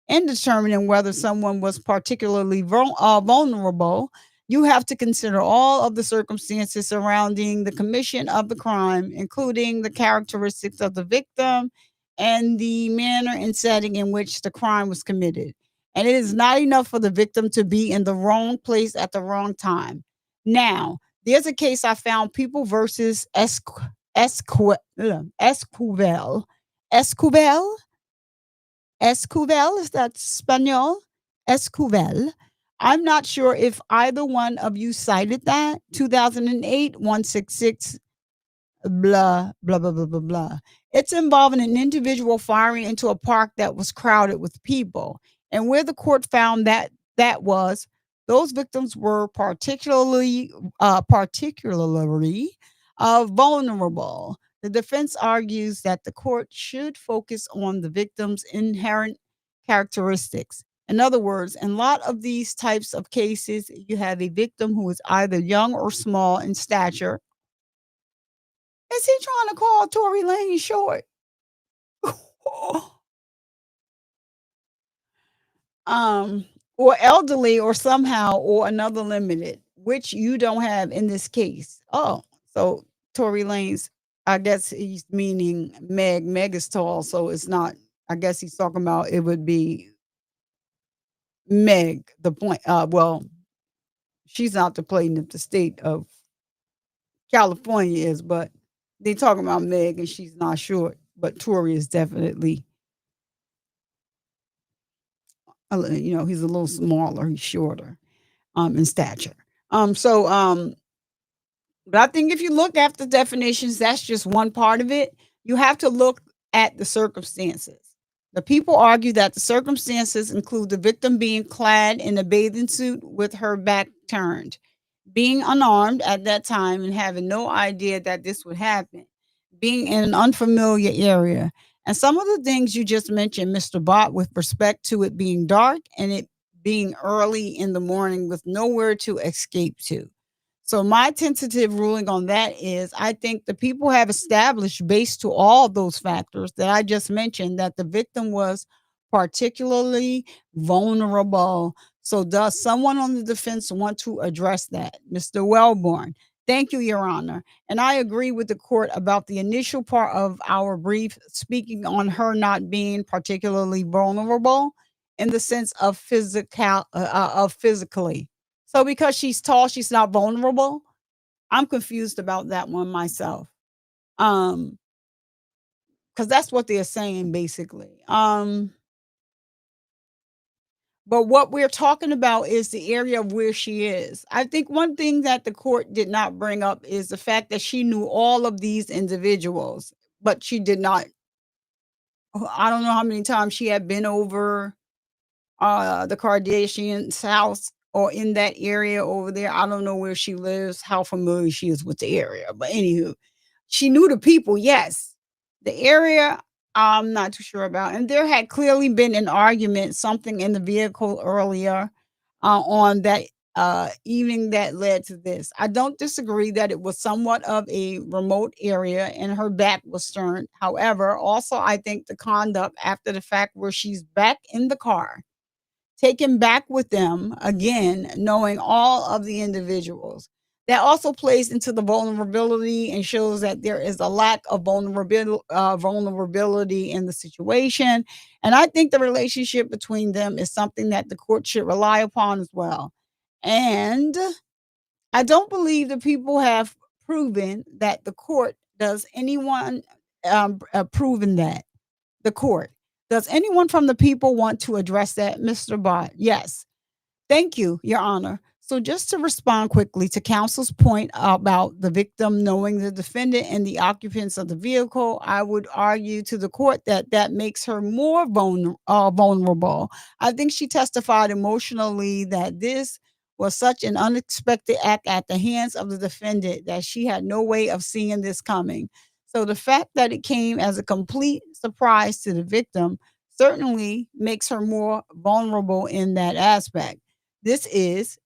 In determining whether someone was particularly vulnerable, you have to consider all of the circumstances surrounding the commission of the crime, including the characteristics of the victim and the manner and setting in which the crime was committed. And it is not enough for the victim to be in the wrong place at the wrong time. Now, there's a case I found, People versus Esquivel. Esquivel? Esquivel, is that Spaniel? Esquivel. I'm not sure if either one of you cited that. 2008, 166, blah, blah, blah, blah, blah, blah. It's involving an individual firing into a park that was crowded with people. And where the court found that was, those victims were particularly vulnerable. The defense argues that the court should focus on the victim's inherent characteristics. In other words, in a lot of these types of cases, you have a victim who is either young or small in stature. Is he trying to call Torey Lanez short? um, or elderly, or somehow or another limited, which you don't have in this case. Oh, so Tory Lanez, I guess he's meaning Meg. Meg is tall, so it's not. I guess he's talking about it would be Meg. The point. Well, she's not the plaintiff. The state of California is, but they talking about Meg, and she's not short. But Tory is definitely, he's a little smaller. He's shorter, in stature. So, but I think if you look at the definitions, that's just one part of it. You have to look at the circumstances. The people argue that the circumstances include the victim being clad in a bathing suit with her back turned, being unarmed at that time and having no idea that this would happen, being in an unfamiliar area. And some of the things you just mentioned, Mr. Bott, with respect to it being dark and it being early in the morning with nowhere to escape to. So my tentative ruling on that is, I think the people have established, based to all those factors that I just mentioned, that the victim was particularly vulnerable. So does someone on the defense want to address that? Mr. Wellborn. Thank you, Your Honor. And I agree with the court about the initial part of our brief, speaking on her not being particularly vulnerable in the sense of physically. So because she's tall, she's not vulnerable. I'm confused about that one myself. Because that's what they're saying basically. But what we're talking about is the area of where she is. I think one thing that the court did not bring up is the fact that she knew all of these individuals, but she did not. I don't know how many times she had been over the Kardashians' house or in that area over there. I don't know where she lives, how familiar she is with the area. But anywho, she knew the people, yes. The area, I'm not too sure about. And there had clearly been an argument, something in the vehicle earlier on that evening that led to this. I don't disagree that it was somewhat of a remote area and her back was turned. However, also I think the conduct after the fact, where she's back in the car, taken back with them again, knowing all of the individuals. That also plays into the vulnerability and shows that there is a lack of vulnerability in the situation. And I think the relationship between them is something that the court should rely upon as well. And I don't believe the people have proven that the court does anyone proven that the court. Does anyone from the people want to address that, Mr. Bott? Yes. Thank you, Your Honor. So just to respond quickly to counsel's point about the victim knowing the defendant and the occupants of the vehicle, I would argue to the court that that makes her more vulnerable. I think she testified emotionally that this was such an unexpected act at the hands of the defendant that she had no way of seeing this coming. So the fact that it came as a complete surprise to the victim certainly makes her more vulnerable in that aspect. This is,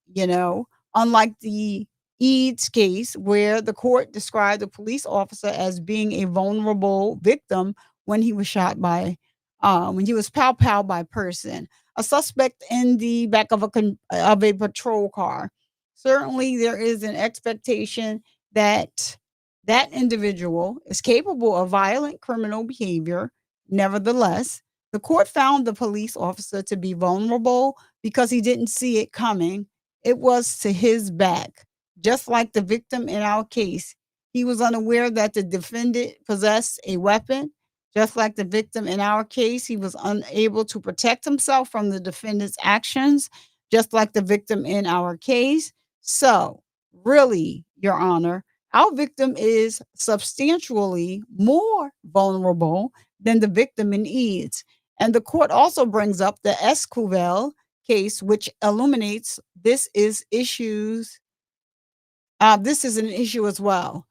unlike the Eads case where the court described the police officer as being a vulnerable victim when he was shot by, when he was pow by a person, a suspect in the back of a patrol car. Certainly, there is an expectation that that individual is capable of violent criminal behavior. Nevertheless, the court found the police officer to be vulnerable because he didn't see it coming. It was to his back. Just like the victim in our case, he was unaware that the defendant possessed a weapon. Just like the victim in our case, he was unable to protect himself from the defendant's actions, just like the victim in our case. So, really, Your Honor, our victim is substantially more vulnerable than the victim in Eads. And the court also brings up the Esquivel case, which illuminates this is an issue as well.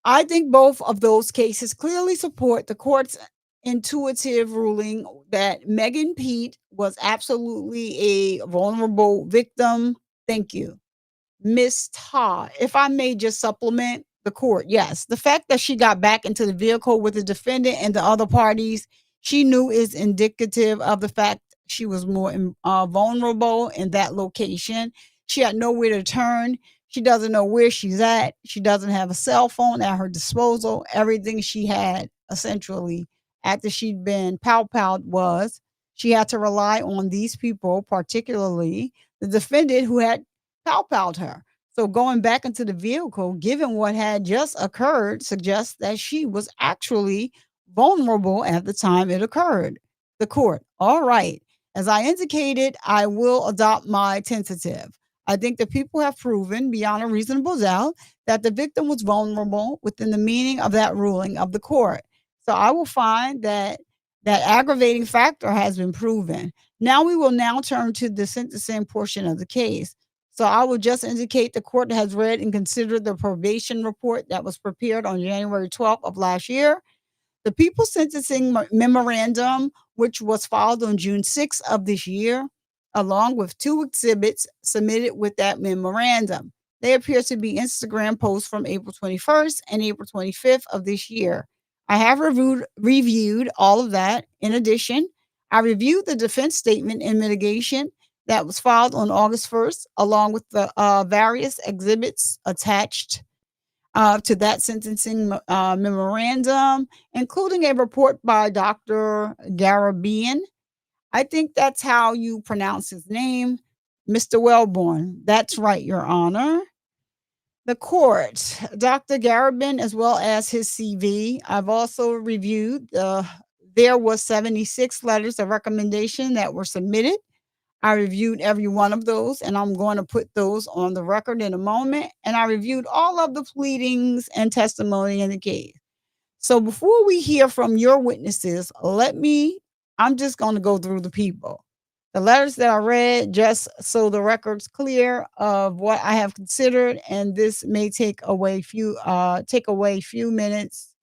I think both of those cases clearly support the court's intuitive ruling that Megan Pete was absolutely a vulnerable victim. Thank you. Miss Ta, if I may just supplement the court, yes, the fact that she got back into the vehicle with the defendant and the other parties, she knew is indicative of the fact she was more vulnerable in that location. She had nowhere to turn. She doesn't know where she's at. She doesn't have a cell phone at her disposal. Everything she had, essentially, after she'd been pow-powed, was she had to rely on these people, particularly the defendant who had pow-powed her. So going back into the vehicle, given what had just occurred, suggests that she was actually vulnerable at the time it occurred. The court, all right. As I indicated, I will adopt my tentative. I think that people have proven beyond a reasonable doubt that the victim was vulnerable within the meaning of that ruling of the court. So I will find that that aggravating factor has been proven. Now we will now turn to the sentencing portion of the case. So I will just indicate the court has read and considered the probation report that was prepared on January 12th of last year. The People's Sentencing Memorandum, which was filed on June 6th of this year, along with two exhibits submitted with that memorandum. They appear to be Instagram posts from April 21st and April 25th of this year. I have reviewed all of that. In addition, I reviewed the defense statement in mitigation that was filed on August 1st, along with the various exhibits attached to that sentencing memorandum, including a report by Dr. Garabian. I think that's how you pronounce his name, Mr. Wellborn. That's right, Your Honor. The court, Dr. Garabin, as well as his CV. I've also reviewed. There was 76 letters of recommendation that were submitted. I reviewed every one of those, and I'm going to put those on the record in a moment. And I reviewed all of the pleadings and testimony in the case. So before we hear from your witnesses, I'm just going to go through the people. The letters that I read, just so the record's clear of what I have considered, and this may take away few minutes.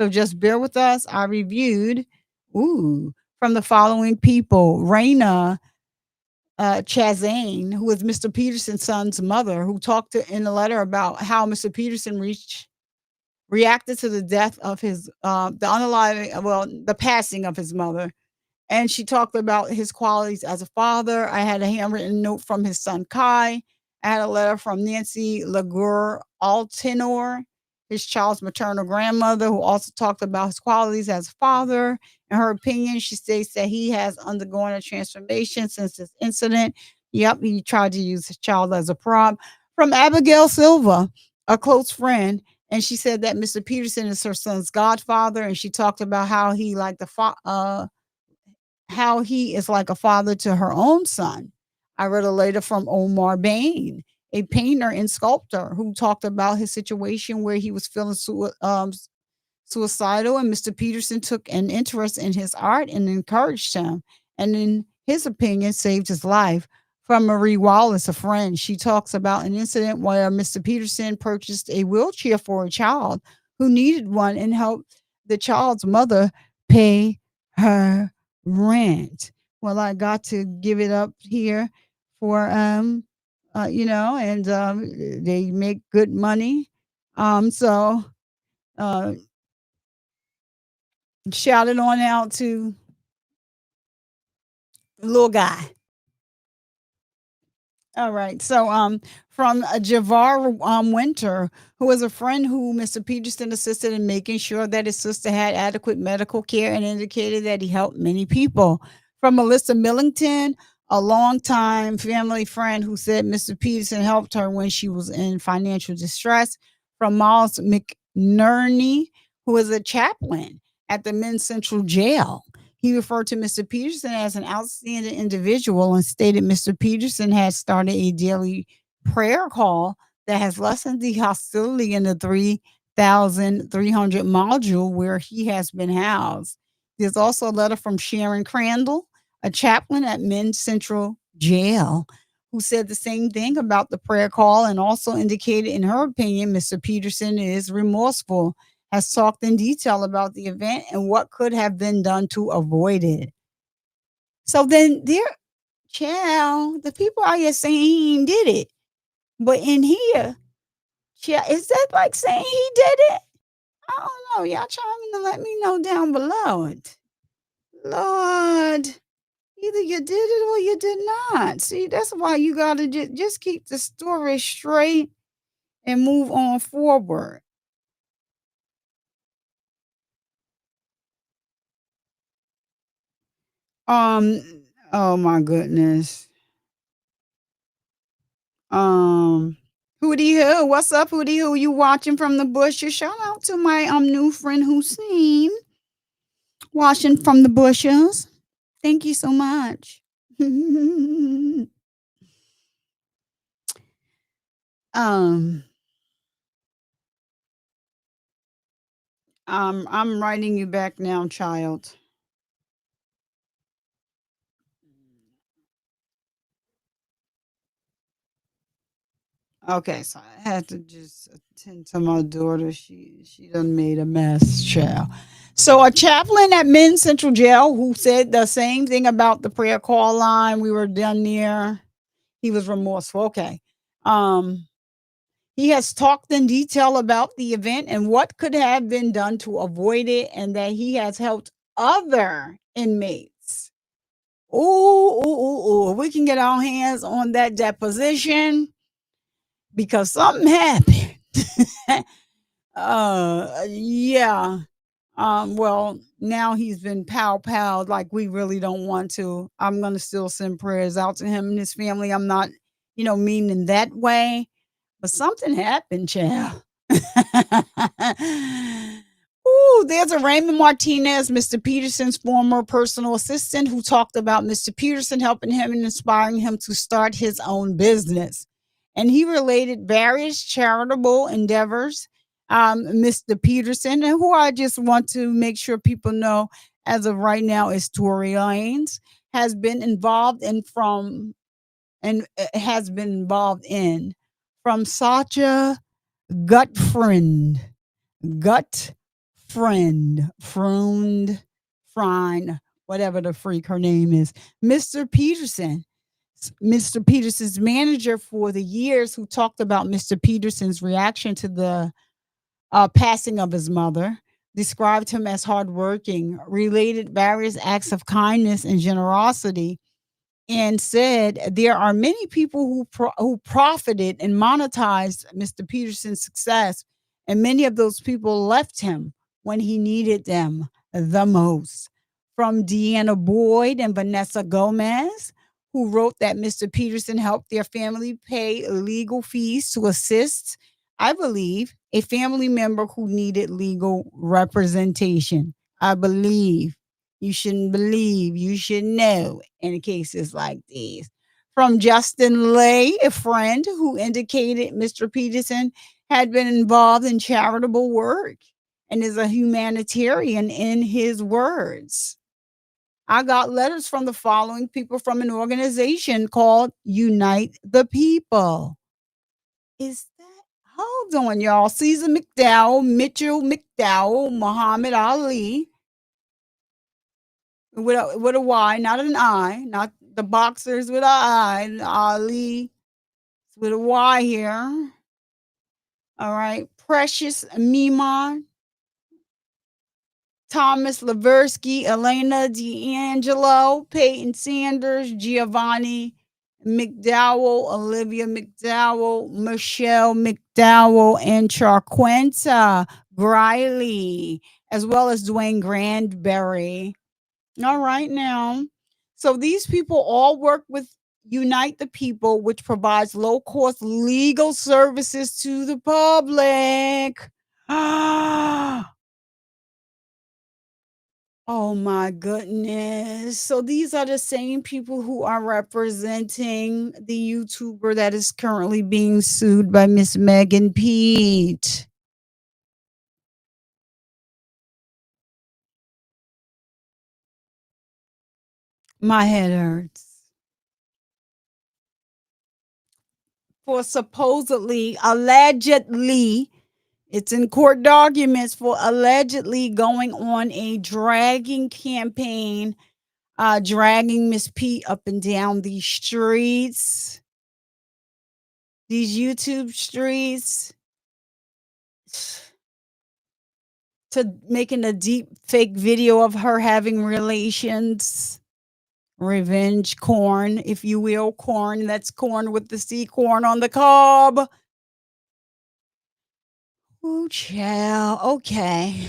So just bear with us. I reviewed, from the following people: Raina Chazane, who is Mr. Peterson's son's mother, who in a letter about how Mr. Peterson reacted to the death of the passing of his mother. And she talked about his qualities as a father. I had a handwritten note from his son Kai. I had a letter from Nancy Lagur Altenor, his child's maternal grandmother, who also talked about his qualities as a father. In her opinion, she states that he has undergone a transformation since this incident. Yep, he tried to use his child as a prop. From Abigail Silva, a close friend, and she said that Mr. Peterson is her son's godfather, and she talked about how he is like a father to her own son. I read a letter from Omar Bain, a painter and sculptor, who talked about his situation where he was feeling suicidal, and Mr. Peterson took an interest in his art and encouraged him, and in his opinion, saved his life. From Marie Wallace, a friend, she talks about an incident where Mr. Peterson purchased a wheelchair for a child who needed one and helped the child's mother pay her rent. Well, I got to give it up here for and they make good money. So uh Shout it on out to the little guy. All right. So, from Javar Winter, who was a friend who Mr. Peterson assisted in making sure that his sister had adequate medical care and indicated that he helped many people. From Melissa Millington, a longtime family friend who said Mr. Peterson helped her when she was in financial distress. From Miles McNerney, who is a chaplain at the Men's Central Jail. He referred to Mr. Peterson as an outstanding individual and stated Mr. Peterson had started a daily prayer call that has lessened the hostility in the 3,300 module where he has been housed. There's also a letter from Sharon Crandall, a chaplain at Men's Central Jail, who said the same thing about the prayer call and also indicated, in her opinion, Mr. Peterson is remorseful, has talked in detail about the event and what could have been done to avoid it. So then there, child, the people out here saying he ain't did it. But in here, child, is that like saying he did it? I don't know. Y'all trying to let me know down below it. Lord, either you did it or you did not. See, that's why you gotta just keep the story straight and move on forward. Um, oh my goodness. Um, Hootie Hoo, what's up, Hootie Hoo? You watching from the bushes? Shout out to my new friend Hussein, watching from the bushes. Thank you so much. um, I'm writing you back now, child. Okay, so I had to just attend to my daughter. She done made a mess, child. So a chaplain at Men's Central Jail who said the same thing about the prayer call line. We were done there. He was remorseful. Okay. Um, he has talked in detail about the event and what could have been done to avoid it, and that he has helped other inmates. Ooh. We can get our hands on that deposition because something happened. Yeah. Well, now he's been pow like we really don't want to. I'm gonna still send prayers out to him and his family. I'm not, meaning that way, but something happened, child. Ooh, there's a Raymond Martinez, Mr. Peterson's former personal assistant, who talked about Mr. Peterson helping him and inspiring him to start his own business. And he related various charitable endeavors. Mr. Peterson, and who I just want to make sure people know as of right now is Torey Lanez, has been involved in from Sacha gut friend, gut friend, whatever the freak her name is, Mr. Peterson. Mr. Peterson's manager for the years, who talked about Mr. Peterson's reaction to the passing of his mother, described him as hardworking, related various acts of kindness and generosity, and said there are many people who profited and monetized Mr. Peterson's success, and many of those people left him when he needed them the most. From Deanna Boyd and Vanessa Gomez, who wrote that Mr. Peterson helped their family pay legal fees to assist, I believe, a family member who needed legal representation. I believe. You shouldn't believe, you should know in cases like these. From Justin Lay, a friend who indicated Mr. Peterson had been involved in charitable work and is a humanitarian in his words. I got letters from the following people from an organization called Unite the People. Is that? Hold on, y'all. Caesar McDowell, Mitchell McDowell, Muhammad Ali, with a Y, not an I, not the boxers with a I, Ali with a Y here. All right. Precious Mimon, Thomas Laversky, Elena D'Angelo, Peyton Sanders, Giovanni McDowell, Olivia McDowell, Michelle McDowell, and Charquenta Griley, as well as Dwayne Grandberry. All right, now. So these people all work with Unite the People, which provides low cost legal services to the public. Oh my goodness. So these are the same people who are representing the YouTuber that is currently being sued by Miss Megan Pete. My head hurts. For supposedly, allegedly, it's in court documents for allegedly going on a dragging campaign, dragging Miss Pete up and down these streets, these YouTube streets, to making a deep fake video of her having relations. Revenge corn, if you will. Corn, that's corn with the C, corn on the cob. Oh, child. Okay.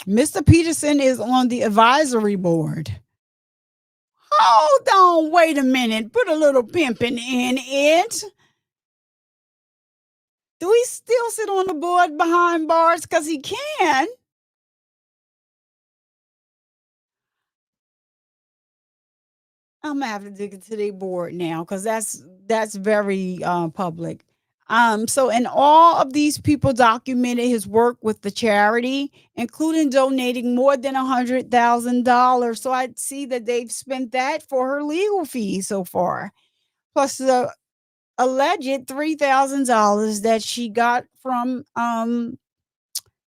Mr. Peterson is on the advisory board. Hold on, wait a minute. Put a little pimping in it. Do he still sit on the board behind bars? Because he can. I'm gonna have to dig into their board now because that's very public. So and all of these people documented his work with the charity, including donating more than $100,000. So I see that they've spent that for her legal fees so far, plus the alleged $3,000 that she got from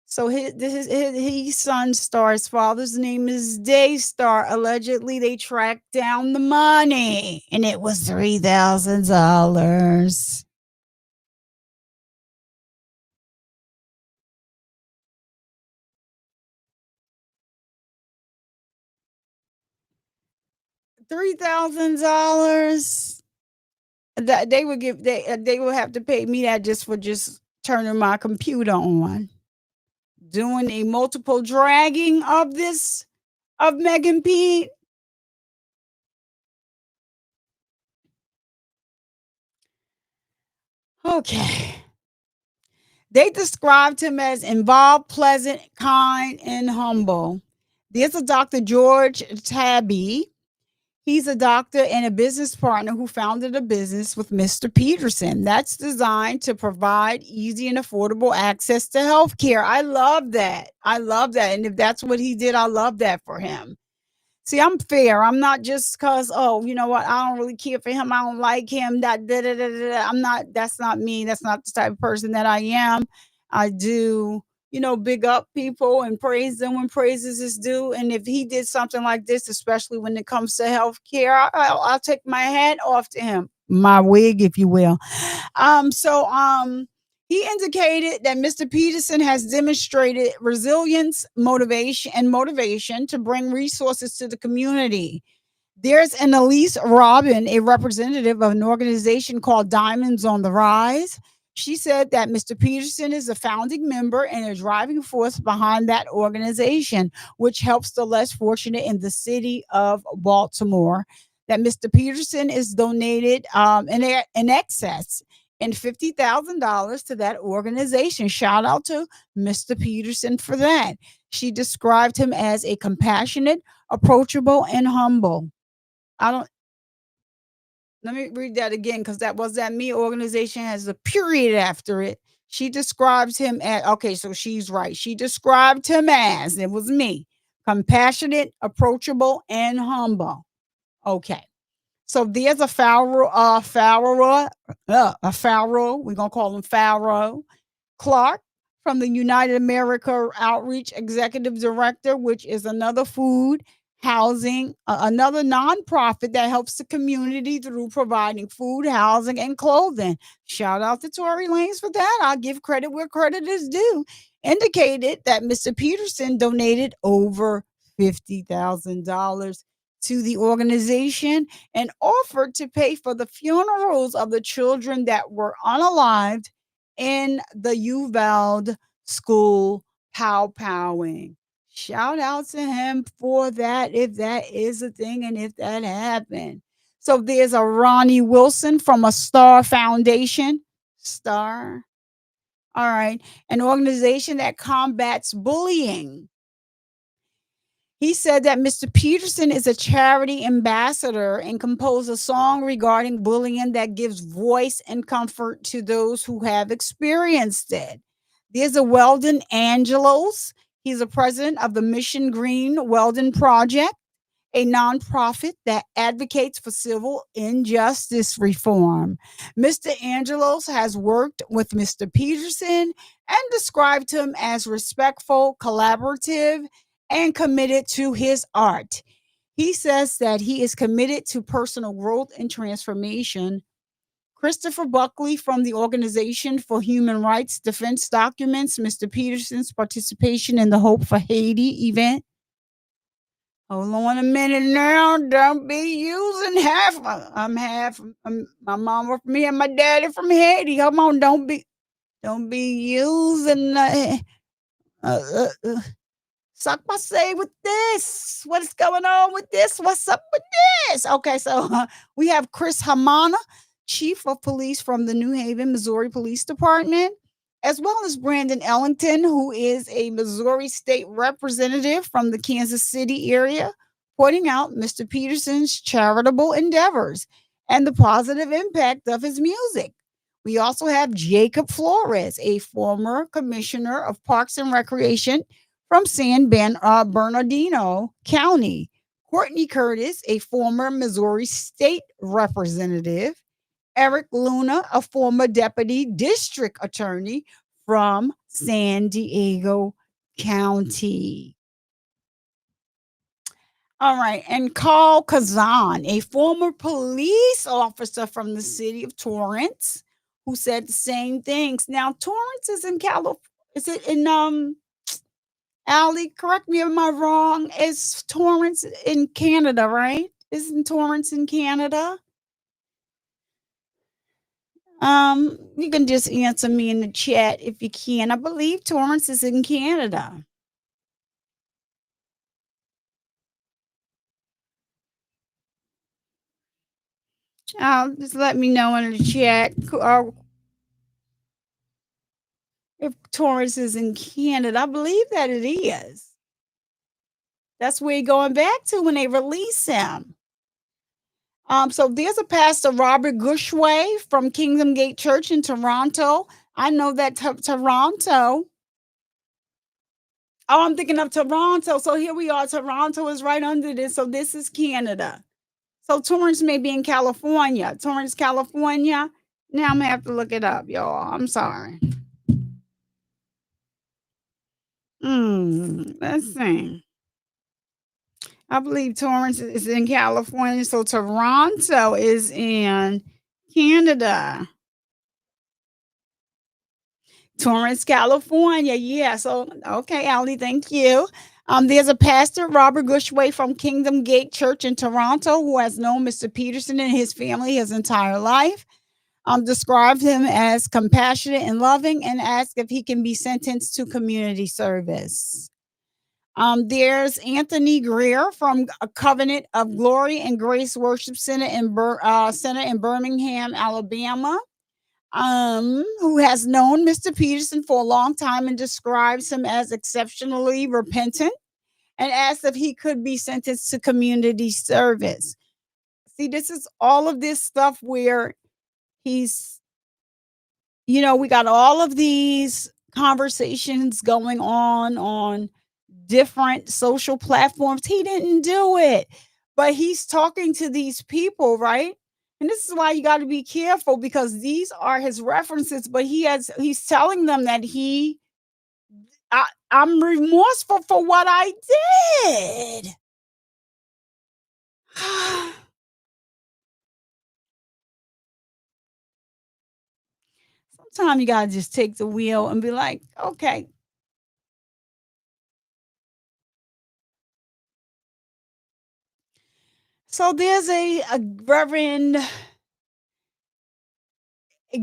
so his son Star's father's name is Daystar. Allegedly, they tracked down the money, and it was $3,000. $3,000. That they would give they would have to pay me that just for just turning my computer on, doing a multiple dragging of this of Megan Pete. Okay. They described him as involved, pleasant, kind, and humble. There's a Dr. George Tabby. He's a doctor and a business partner who founded a business with Mr. Peterson that's designed to provide easy and affordable access to healthcare. I love that. I love that. And if that's what he did, I love that for him. See, I'm fair. I'm not just because, oh, you know what? I don't really care for him. I don't like him. That da, da, da, da, da. I'm not. That's not me. That's not the type of person that I am. I do, big up people and praise them when praises is due. And if he did something like this, especially when it comes to healthcare, I'll take my hat off to him, my wig, if you will. He indicated that Mr. Peterson has demonstrated resilience, motivation to bring resources to the community. There's an Elise Robin, a representative of an organization called Diamonds on the Rise. She said that Mr. Peterson is a founding member and a driving force behind that organization, which helps the less fortunate in the city of Baltimore. That Mr. Peterson is donated in excess and $50,000 to that organization. Shout out to Mr. Peterson for that. She described him as a compassionate, approachable, and humble. I don't Let me read that again because that was that me organization has a period after it. She describes him as okay, so she's right. She described him as it was me, compassionate, approachable, and humble. Okay. So there's a Pharaoh. We're gonna call him Pharaoh Clark from the United America Outreach Executive Director, which is another food, Housing, another nonprofit that helps the community through providing food, housing, and clothing. Shout out to Torey Lanez for that. I'll give credit where credit is due. Indicated that Mr. Peterson donated over $50,000 to the organization and offered to pay for the funerals of the children that were unalived in the Uvalde school pow-powing. Shout out to him for that, if that is a thing and if that happened. So there's a Ronnie Wilson from a Star Foundation. Star. All right. An organization that combats bullying. He said that Mr. Peterson is a charity ambassador and composed a song regarding bullying that gives voice and comfort to those who have experienced it. There's a Weldon Angelos. He's a president of the Mission Green Weldon Project, a nonprofit that advocates for civil injustice reform. Mr. Angelos has worked with Mr. Peterson and described him as respectful, collaborative, and committed to his art. He says that he is committed to personal growth and transformation. Christopher Buckley from the Organization for Human Rights Defense documents Mr. Peterson's participation in the Hope for Haiti event. Hold on a minute now. Don't be using half. I'm half. My mama from here, my daddy from Haiti. Come on, don't be using. Suck my say with this. What is going on with this? What's up with this? Okay, so we have Chris Hamana, Chief of Police from the New Haven, Missouri Police Department, as well as Brandon Ellington, who is a Missouri State Representative from the Kansas City area, pointing out Mr. Peterson's charitable endeavors and the positive impact of his music. We also have Jacob Flores, a former commissioner of Parks and Recreation from San Bernardino County. Courtney Curtis, a former Missouri State Representative. Eric Luna, a former Deputy District Attorney from San Diego County. All right. And Carl Kazan, a former police officer from the city of Torrance, who said the same things. Now, Torrance is in California. Is it in Allie, correct me if am I wrong? Is Torrance in Canada, right? Isn't Torrance in Canada? You can just answer me in the chat if you can. I believe Torrance is in Canada. Just let me know in the chat if Torrance is in Canada. I believe that it is. That's where you're going back to when they release him. So there's a pastor, Robert Gushway from Kingdom Gate Church in Toronto. I know that Toronto. Oh, I'm thinking of Toronto. So here we are. Toronto is right under this. So this is Canada. So Torrance may be in California. Torrance, California. Now I'm gonna have to look it up, y'all. I'm sorry. Let's see. I believe Torrance is in California, so Toronto is in Canada. Torrance, California. Yeah. So, okay, Allie, thank you. There's a pastor, Robert Gushway from Kingdom Gate Church in Toronto, who has known Mr. Peterson and his family his entire life. Described him as compassionate and loving and asked if he can be sentenced to community service. There's Anthony Greer from a Covenant of Glory and Grace Worship Center in Birmingham, Alabama, who has known Mr. Peterson for a long time and describes him as exceptionally repentant and asked if he could be sentenced to community service. See, this is all of this stuff where he's, we got all of these conversations going on different social platforms. He didn't do it, but he's talking to these people, right? And this is why you got to be careful, because these are his references, but he's telling them that I'm remorseful for what I did. Sometimes you gotta just take the wheel and be like, okay. So there's a Reverend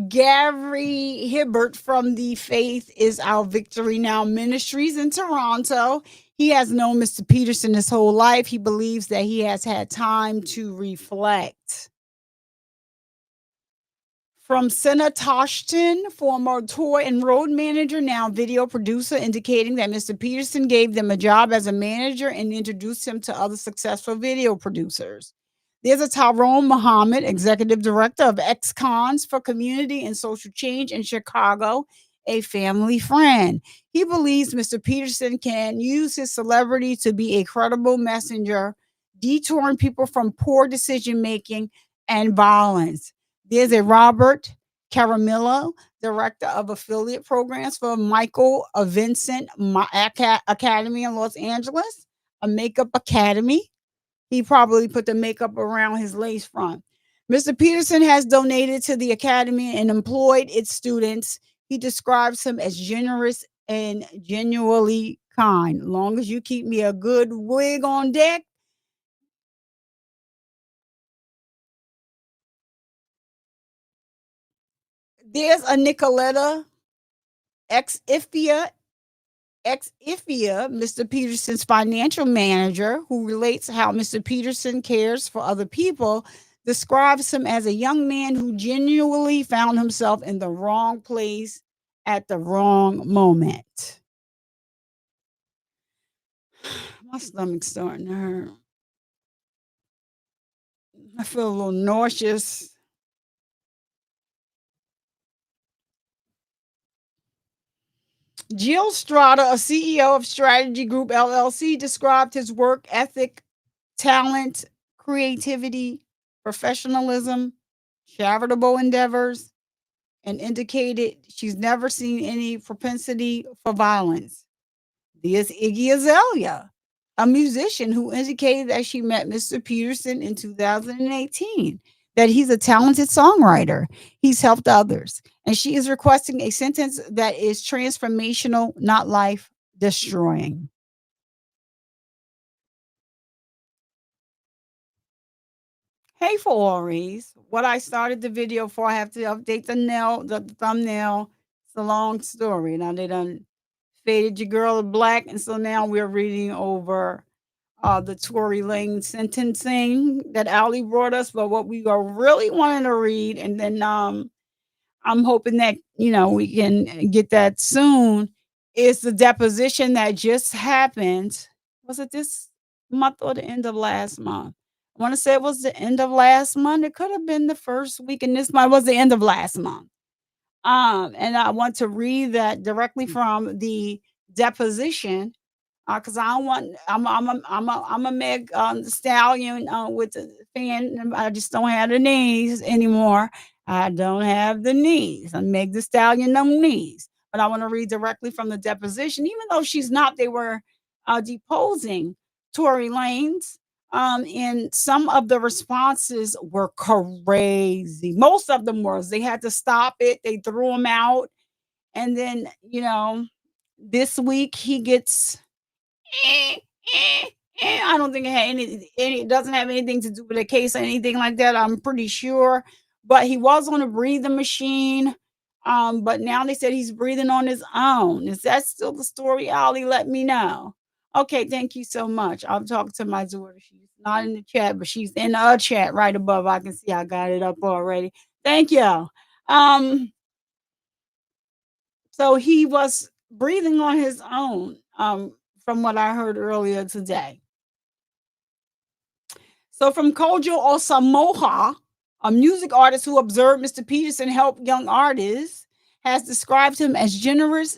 Gary Hibbert from the Faith is Our Victory Now Ministries in Toronto. He has known Mr. Peterson his whole life. He believes that he has had time to reflect. From Senna Toshton, former tour and road manager, now video producer, indicating that Mr. Peterson gave them a job as a manager and introduced him to other successful video producers. There's a Tyrone Muhammad, executive director of ex-cons for community and social change in Chicago, a family friend. He believes Mr. Peterson can use his celebrity to be a credible messenger, detouring people from poor decision making and violence. There's a Robert Caramillo, director of affiliate programs for Michael Vincent Academy in Los Angeles, a makeup academy. He probably put the makeup around his lace front. Mr. Peterson has donated to the academy and employed its students. He describes him as generous and genuinely kind. Long as you keep me a good wig on deck. There's a Nicoletta ex IFIA Mr. Peterson's financial manager, who relates how Mr. Peterson cares for other people, describes him as a young man who genuinely found himself in the wrong place at the wrong moment. My stomach's starting to hurt. I feel a little nauseous. Jill Strata, a CEO of Strategy Group LLC, described his work ethic, talent, creativity, professionalism, charitable endeavors, and indicated she's never seen any propensity for violence. There's Iggy Azalea, a musician who indicated that she met Mr. Peterson in 2018, that he's a talented songwriter. He's helped others. And she is requesting a sentence that is transformational, not life destroying. Hey, for Aries, what I started the video for, I have to update the thumbnail. It's a long story. Now they done faded your girl to black, and so now we're reading over the Tory Lane sentencing that Ali brought us. But what we are really wanting to read, and then I'm hoping that we can get that soon, is the deposition that just happened. Was it this month or the end of last month? I want to say it was the end of last month. It could have been the first week in this month. It was the end of last month. And I want to read that directly from the deposition, cause I don't want I'm a Meg Stallion with the fan. I just don't have the knees anymore. I don't have the knees. I Meg the Stallion no knees. But I want to read directly from the deposition, even though she's not. They were deposing Tory Lanez. And some of the responses were crazy. Most of them was. They had to stop it. They threw him out, and then this week he gets eh, eh, I don't think it had it doesn't have anything to do with a case or anything like that. I'm pretty sure, but he was on a breathing machine. But now they said he's breathing on his own. Is that still the story, Ali? Let me know. Okay, thank you so much. I'll talk to my daughter. She's not in the chat, but she's in a chat right above. I can see I got it up already. Thank you. Um, so he was breathing on his own, from what I heard earlier today. So from Kojo Osamoha, a music artist who observed Mr. Peterson help young artists, has described him as generous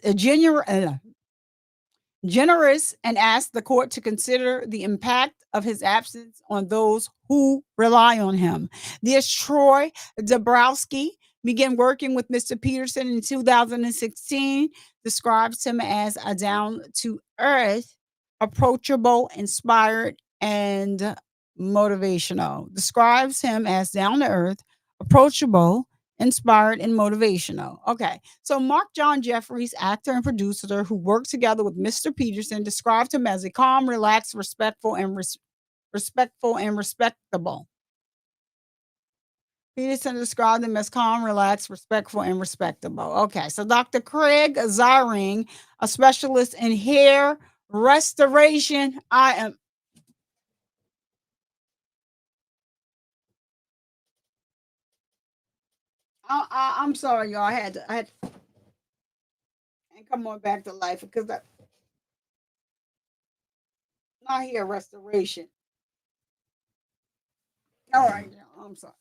and asked the court to consider the impact of his absence on those who rely on him. This Troy Dabrowski began working with Mr. Peterson in 2016, describes him as a down to earth, approachable, inspired, and motivational. Describes him as down to earth, approachable, inspired, and motivational. Okay. So Mark John Jeffries, actor and producer who worked together with Mr. Peterson, described him as a calm, relaxed, respectful and respectable. Peterson described him as calm, relaxed, respectful, and respectable. Okay, so Dr. Craig Ziring, a specialist in hair restoration. I'm sorry, y'all. I had and come on back to life because that not hair restoration. All right, y'all, I'm sorry.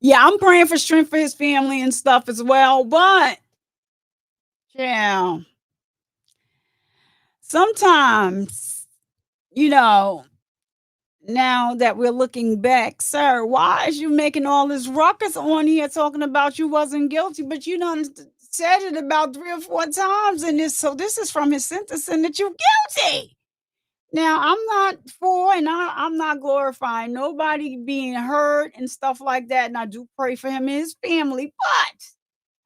Yeah, I'm praying for strength for his family and stuff as well. But yeah, sometimes, you know, now that we're looking back, sir, why is you making all this ruckus on here talking about you wasn't guilty, but you done said it about 3 or 4 times in this. So this is from his sentencing that you guilty. Now I'm not for, and I'm not glorifying nobody being hurt and stuff like that. And I do pray for him and his family, but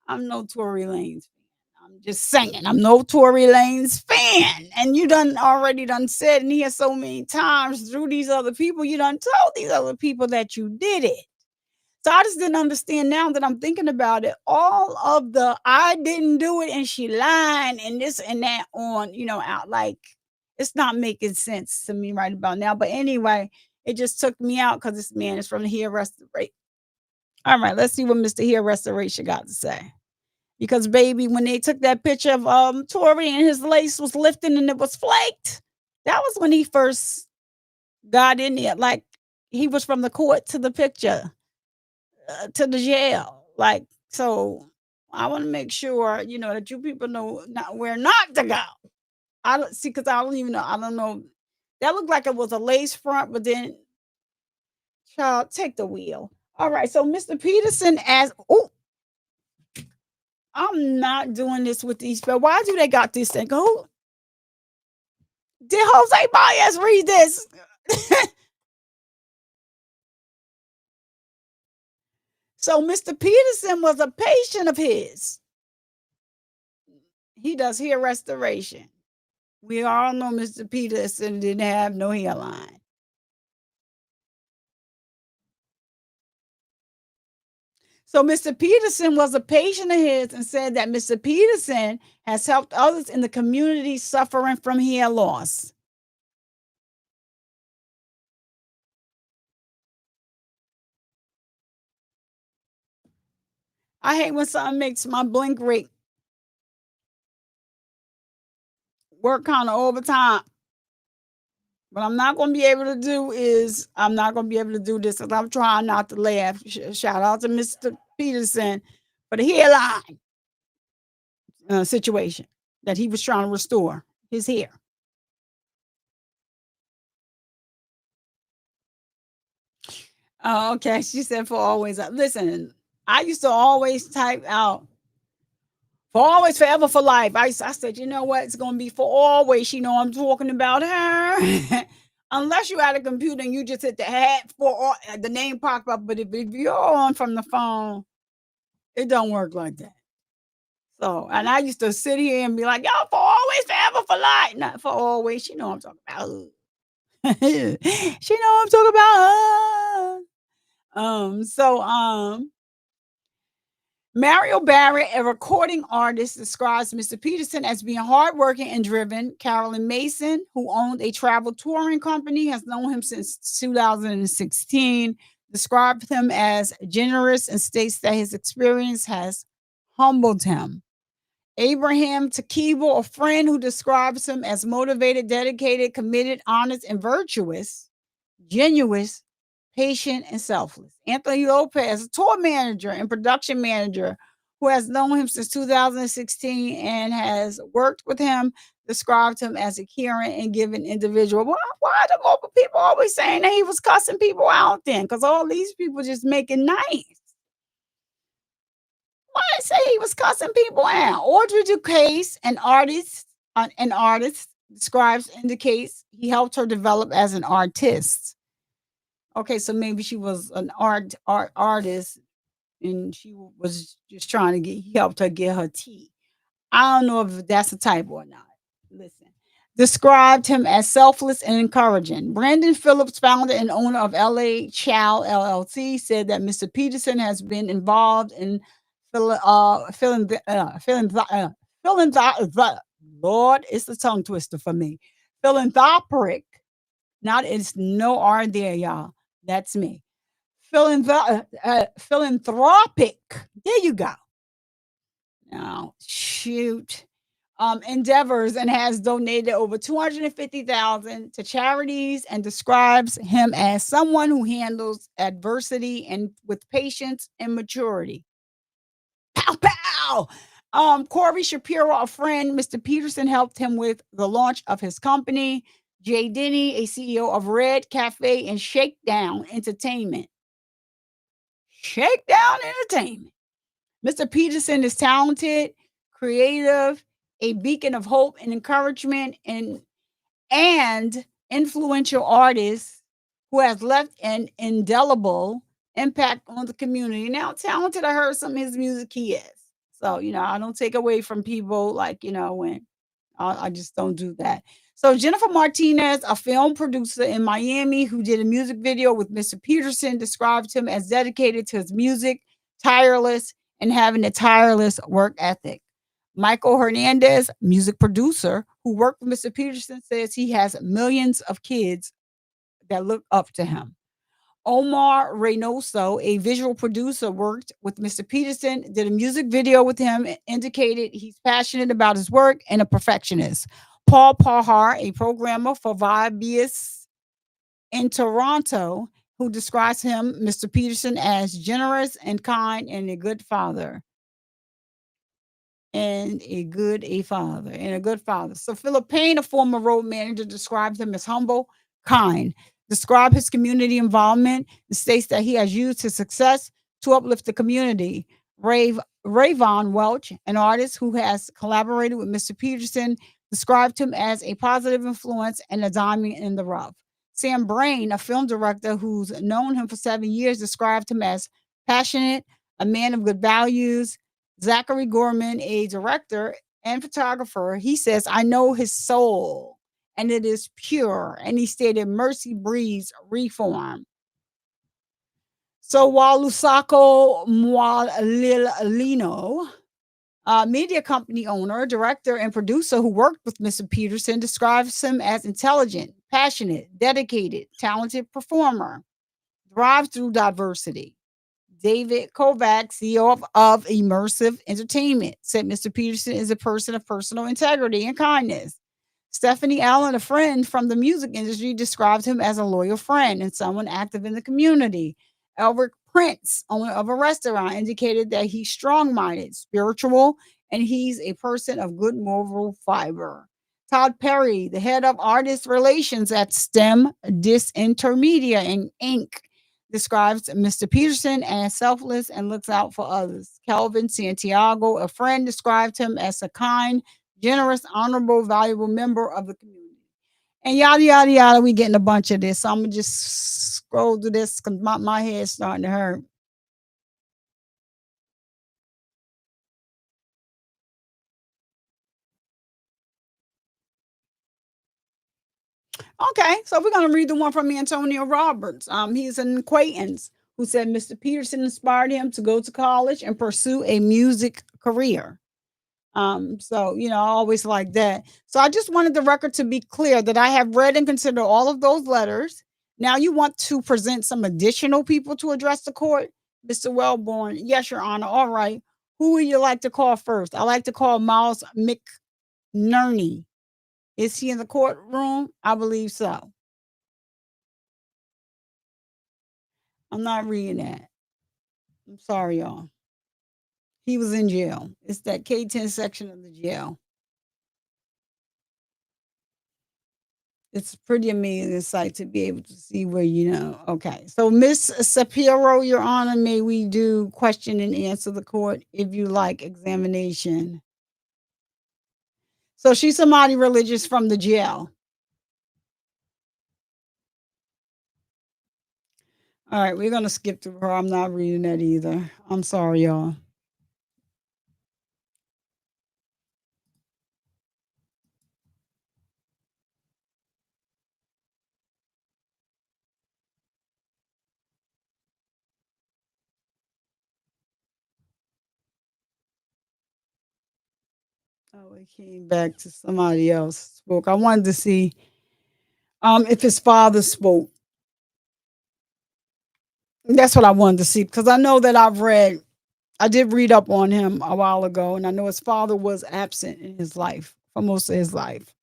I'm no Tory Lanez fan. I'm just saying, I'm no Tory Lanez fan. And you done already done said in here so many times through these other people, you done told these other people that you did it. So I just didn't understand now that I'm thinking about it. All of the I didn't do it and she lied and this and that on, out like it's not making sense to me right about now. But anyway, it just took me out because this man is from the hair restoration. All right, let's see what Mr. Hair Restoration got to say. Because baby, when they took that picture of Tory and his lace was lifting and it was flaked, that was when he first got in there. Like he was from the court to the picture to the jail. Like so, I want to make sure that you people know not where not to go. I don't see because I don't even know. I don't know. That looked like it was a lace front, but then child, take the wheel. All right, so Mr. Peterson as oh I'm not doing this with these people. Why do they got this thing? Who did Jose Baez read this? So Mr. Peterson was a patient of his. He does hair restoration. We all know Mr. Peterson didn't have no hairline. So Mr. Peterson was a patient of his and said that Mr. Peterson has helped others in the community suffering from hair loss. I hate when something makes my blink rate work kind of overtime. What I'm not going to be able to do is I'm not going to be able to do this because I'm trying not to laugh. Shout out to Mr. Peterson for the hairline situation that he was trying to restore his hair. Oh, okay. She said for always. Listen, I used to always type out for always, forever, for life. I said, you know what? It's going to be for always. I'm talking about her. Unless you had a computer and you just hit the hat for the name pop up. But if you're on from the phone, it don't work like that. So, and I used to sit here and be like, y'all for always, forever, for life. Not for always. She know I'm talking about. She know I'm talking about. Mario Barrett, a recording artist, describes Mr. Peterson as being hardworking and driven. Carolyn Mason, who owned a travel touring company, has known him since 2016, described him as generous and states that his experience has humbled him. Abraham Takibo, a friend who describes him as motivated, dedicated, committed, honest, and virtuous, genuine, patient, and selfless. Anthony Lopez, a tour manager and production manager who has known him since 2016 and has worked with him, described him as a caring and giving individual. Why do people always saying that he was cussing people out then? Because all these people just make it nice. Why say he was cussing people out? Audrey Ducase, an artist, describes indicates he helped her develop as an artist. Okay, so maybe she was an artist and she was just trying to get he helped her get her tea. I don't know if that's a typo or not. Listen. Described him as selfless and encouraging. Brandon Phillips, founder and owner of LA Chow LLC, said that Mr. Peterson has been involved in Lord, it's a tongue twister for me. Philanthropic, not it's no R there, y'all. That's me. Philanthropic. There you go. Now, shoot. Endeavors and has donated over 250,000 to charities and describes him as someone who handles adversity and with patience and maturity. Pow pow. Corey Shapiro, a friend, Mr. Peterson helped him with the launch of his company. Jay Denny, a CEO of Red Cafe and Shakedown Entertainment. Shakedown Entertainment. Mr. Peterson is talented, creative, a beacon of hope and encouragement, and influential artist who has left an indelible impact on the community. Now, talented, I heard some of his music he is. So, I don't take away from people like, when I just don't do that. So, Jennifer Martinez, a film producer in Miami who did a music video with Mr. Peterson, described him as dedicated to his music, tireless, and having a tireless work ethic. Michael Hernandez, music producer who worked with Mr. Peterson, says he has millions of kids that look up to him. Omar Reynoso, a visual producer, worked with Mr. Peterson, did a music video with him, and indicated he's passionate about his work and a perfectionist. Paul Pahar, a programmer for Vibius in Toronto, who describes him, Mr. Peterson, as generous and kind and a good father. And a good father. So Philip Payne, a former road manager, describes him as humble, kind. Describe his community involvement and states that he has used his success to uplift the community. Rayvon Welch, an artist who has collaborated with Mr. Peterson, described him as a positive influence and a diamond in the rough. Sam Brain, a film director who's known him for 7 years, described him as passionate, a man of good values. Zachary Gorman, a director and photographer, he says, I know his soul and it is pure. And he stated, mercy breeds reform. So while Lusako Mwalilino, a media company owner, director, and producer who worked with Mr. Peterson, describes him as intelligent, passionate, dedicated, talented performer, thrives through diversity. David Kovac, CEO of Immersive Entertainment, said Mr. Peterson is a person of personal integrity and kindness. Stephanie Allen, a friend from the music industry, described him as a loyal friend and someone active in the community. Albert Prince, owner of a restaurant, indicated that he's strong minded, spiritual, and he's a person of good moral fiber. Todd Perry, the head of artist relations at STEM Disintermedia Inc., describes Mr. Peterson as selfless and looks out for others. Kelvin Santiago, a friend, described him as a kind, generous, honorable, valuable member of the community. And yada, yada, yada. We getting a bunch of this. So I'm going to just scroll through this because my head's starting to hurt. Okay, so we're going to read the one from Antonio Roberts. He's an acquaintance who said Mr. Peterson inspired him to go to college and pursue a music career. So I always like that. So I just wanted the record to be clear that I have read and considered all of those letters. Now you want to present some additional people to address the court, Mr. Wellborn. Yes, Your Honor. All right. Who would you like to call first? I like to call Miles McNerney. Is he in the courtroom? I believe so. I'm not reading that. I'm sorry, y'all. He was in jail. It's that K10 section of the jail. It's a pretty amazing sight to be able to see where Okay. So Miss Sapiro, Your Honor, may we do question and answer the court if you like examination? So she's somebody religious from the jail. All right, we're gonna skip through her. I'm not reading that either. I'm sorry, y'all. Oh, it came back to somebody else spoke. I wanted to see if his father spoke. That's what I wanted to see because I know that I did read up on him a while ago, and I know his father was absent in his life for most of his life.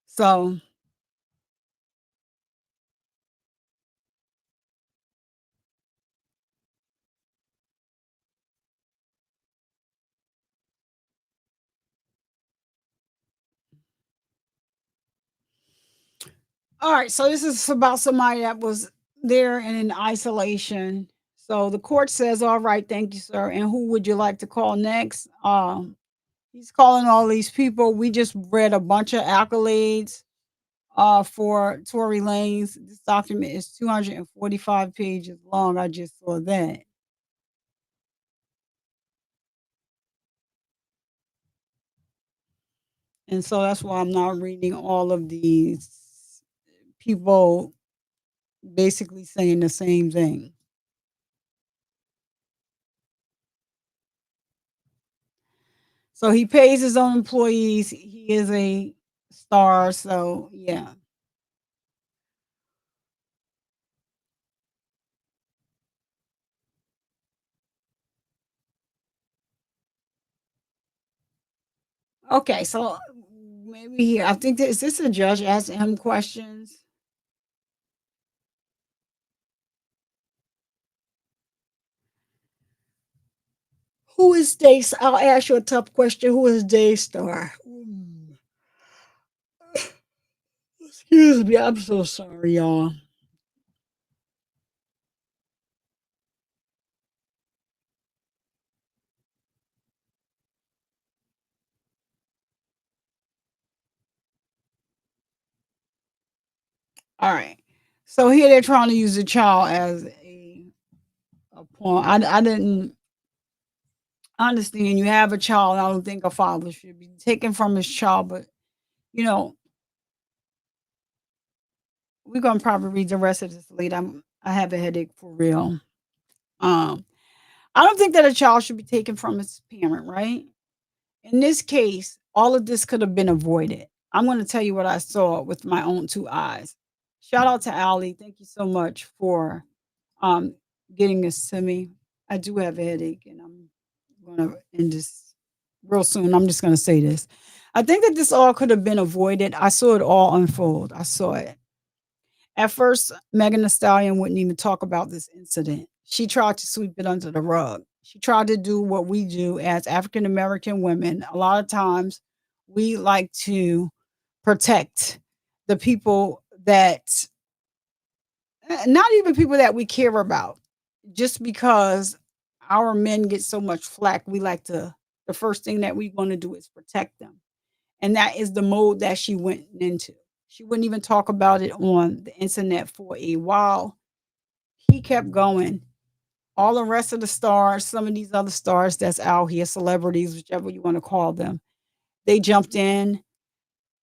So, all right. So this is about somebody that was there and in isolation. So the court says, "All right, thank you, sir. And who would you like to call next?" He's calling all these people. We just read a bunch of accolades for Tory Lanez. This document is 245 pages long. I just saw that. And so that's why I'm not reading all of these people basically saying the same thing. So he pays his own employees. He is a star. So, yeah. Okay. So maybe here, I think that is this a judge asking him questions? Who is Daystar? I'll ask you a tough question. Who is Daystar? Excuse me. I'm so sorry, y'all. All right. So here they're trying to use a child as a pawn. I didn't understand. You have a child. I don't think a father should be taken from his child, but you know, we're gonna probably read the rest of this later. I have a headache for real. Um, I don't think that a child should be taken from its parent, right? In this case, all of this could have been avoided. I'm going to tell you what I saw with my own two eyes. Shout out to Ali. Thank you so much for um, getting this to me. I do have a headache, and I'm going to end this real soon. I'm just going to say this. I think that this all could have been avoided. I saw it all unfold. I saw it. At first, Megan Thee Stallion wouldn't even talk about this incident. She tried to sweep it under the rug. She tried to do what we do as African American women. A lot of times, we like to protect the people that, not even people that we care about, just because our men get so much flack, we like to, the first thing that we want to do is protect them. And that is the mode that she went into. She wouldn't even talk about it on the internet for a while. He kept going. All the rest of the stars, some of these other stars that's out here, celebrities, whichever you want to call them, they jumped in,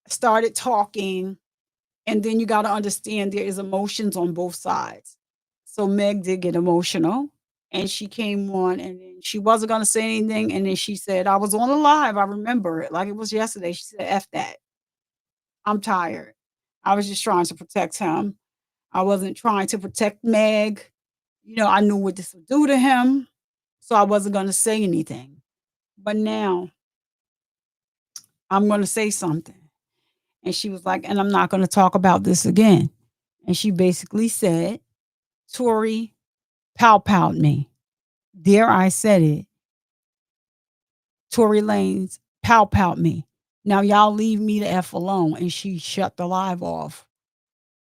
started talking, and then you got to understand there is emotions on both sides. So Meg did get emotional, and she came on, and then she wasn't going to say anything, and then she said, "I was on a live. I remember it like it was yesterday." She said, "F that. I'm tired. I was just trying to protect him. I wasn't trying to protect Meg. You know, I knew what this would do to him, so I wasn't going to say anything. But now I'm going to say something." And she was like, "And I'm not going to talk about this again." And she basically said, "Tory pow me. Dare I said it. Tory Lanez pow me. Now y'all leave me the F alone." And she shut the live off.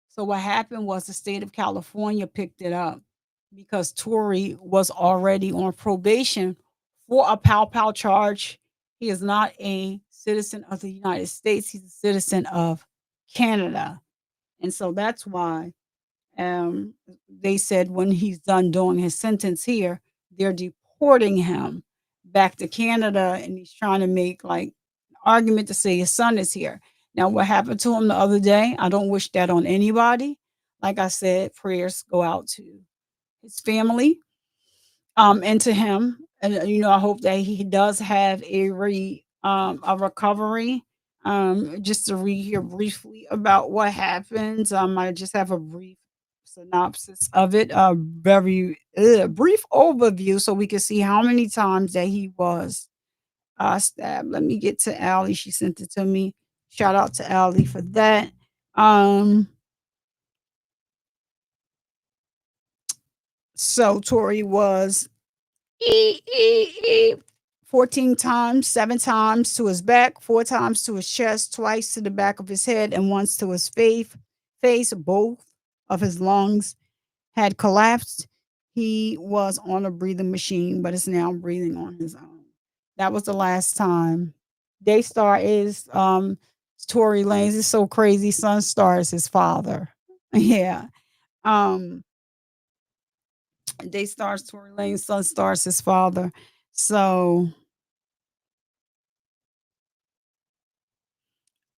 So what happened was the state of California picked it up because Tory was already on probation for a pow pow charge. He is not a citizen of the United States. He's a citizen of Canada. And so that's why um, they said when he's done doing his sentence here, they're deporting him back to Canada, and he's trying to make like an argument to say his son is here. Now, what happened to him the other day? I don't wish that on anybody. Like I said, prayers go out to his family, and to him. And I hope that he does have a recovery. Just to read here briefly about what happens. I just have a brief synopsis of it, a very brief overview, so we can see how many times that he was stabbed. Let me get to Allie. She sent it to me. Shout out to Allie for that. Um, so Tori was 14 times, 7 times to his back, 4 times to his chest, twice to the back of his head, and once to his face. Both of his lungs had collapsed. He was on a breathing machine, but is now breathing on his own. That was the last time. Daystar is Torey Lanez. It's so crazy. Sunstar is his father. Yeah. Um Daystar's Tory Lanez, Sunstar's his father. So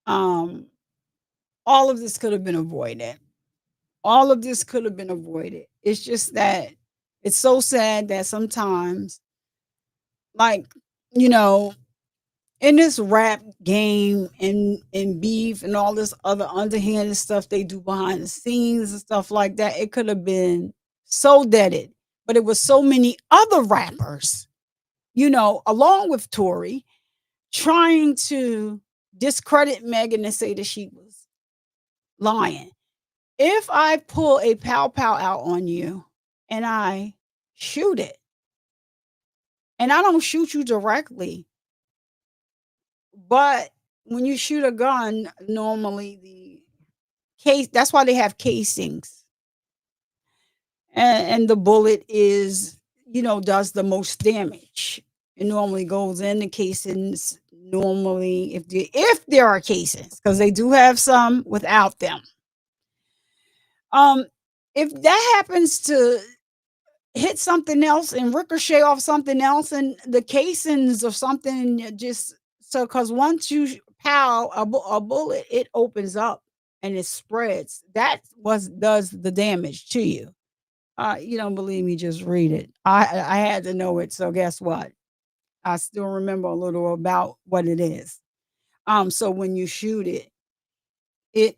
um all of this could have been avoided. All of this could have been avoided. It's just that it's so sad that sometimes, like, you know, in this rap game and beef and all this other underhanded stuff they do behind the scenes and stuff like that, it could have been so deaded. But it was so many other rappers, along with Tory, trying to discredit Megan and say that she was lying. If I pull a pow pow out on you and I shoot it, and I don't shoot you directly, but when you shoot a gun, normally the case, that's why they have casings. And the bullet does the most damage. It normally goes in the casings. Normally, if there are casings, because they do have some without them. Um, if that happens to hit something else and ricochet off something else, and the casings of something, just so, because once you pow a bullet, it opens up and it spreads. That does the damage to you. You don't believe me? Just read it. I had to know it, so guess what? I still remember a little about what it is. So when you shoot it, it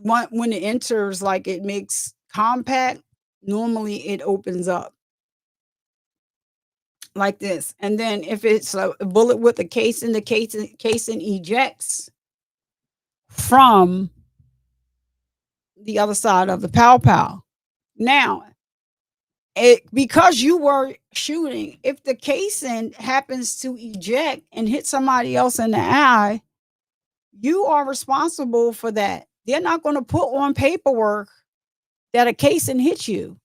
when it enters, like, it makes compact. Normally, it opens up like this, and then if it's a bullet with a casing, the casing ejects from the other side of the pow pow. Now, because you were shooting, if the casing happens to eject and hit somebody else in the eye, you are responsible for that. They're not going to put on paperwork that a casing hit you.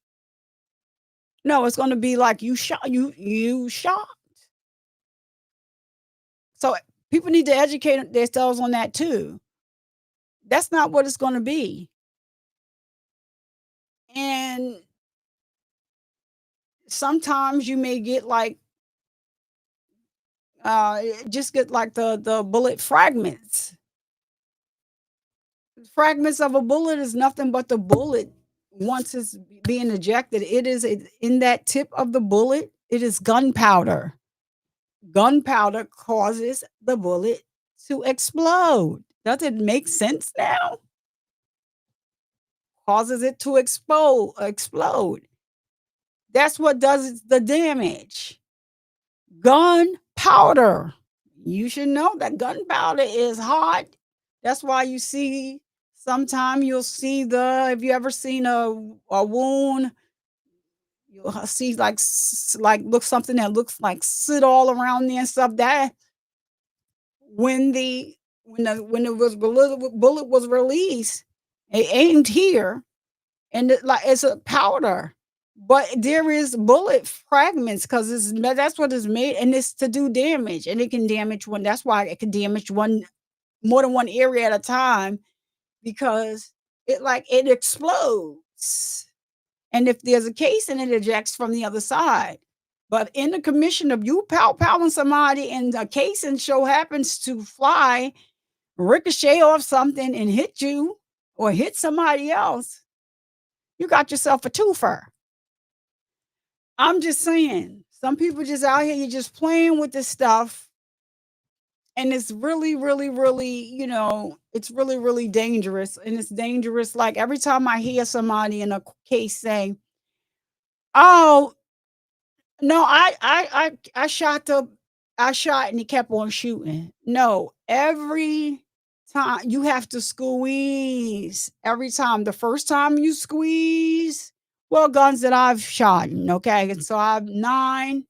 No, it's going to be like you shot. You shot. So people need to educate themselves on that too. That's not what it's going to be. And sometimes you may get like just get like the bullet fragments. Fragments of a bullet is nothing but the bullet. Once it's being ejected, it is in that tip of the bullet, it is gunpowder. Gunpowder causes the bullet to explode. Does it make sense now? Causes it to explode. That's what does the damage. Gunpowder. You should know that gunpowder is hot. That's why you see, sometime you'll see if you ever seen a wound, you'll see like look something that looks like soot all around there and stuff. That when the bullet was released, it aimed here, and it's a powder. but there is bullet fragments because that's what it's made, and it's to do damage, and it can damage one. That's why it can damage one more than one area at a time because it explodes. And if there's a case and it ejects from the other side. But in the commission of you powing somebody and the casing show happens to fly, ricochet off something and hit you or hit somebody else, you got yourself a twofer. I'm just saying, some people just out here, you're just playing with this stuff. And it's really, really, really, it's really, really dangerous. And it's dangerous. Like every time I hear somebody in a case say, "Oh, no, I shot and he kept on shooting." No, every time you have to squeeze. Every time. The first time you squeeze, well, guns that I've shot, okay? And so I've 9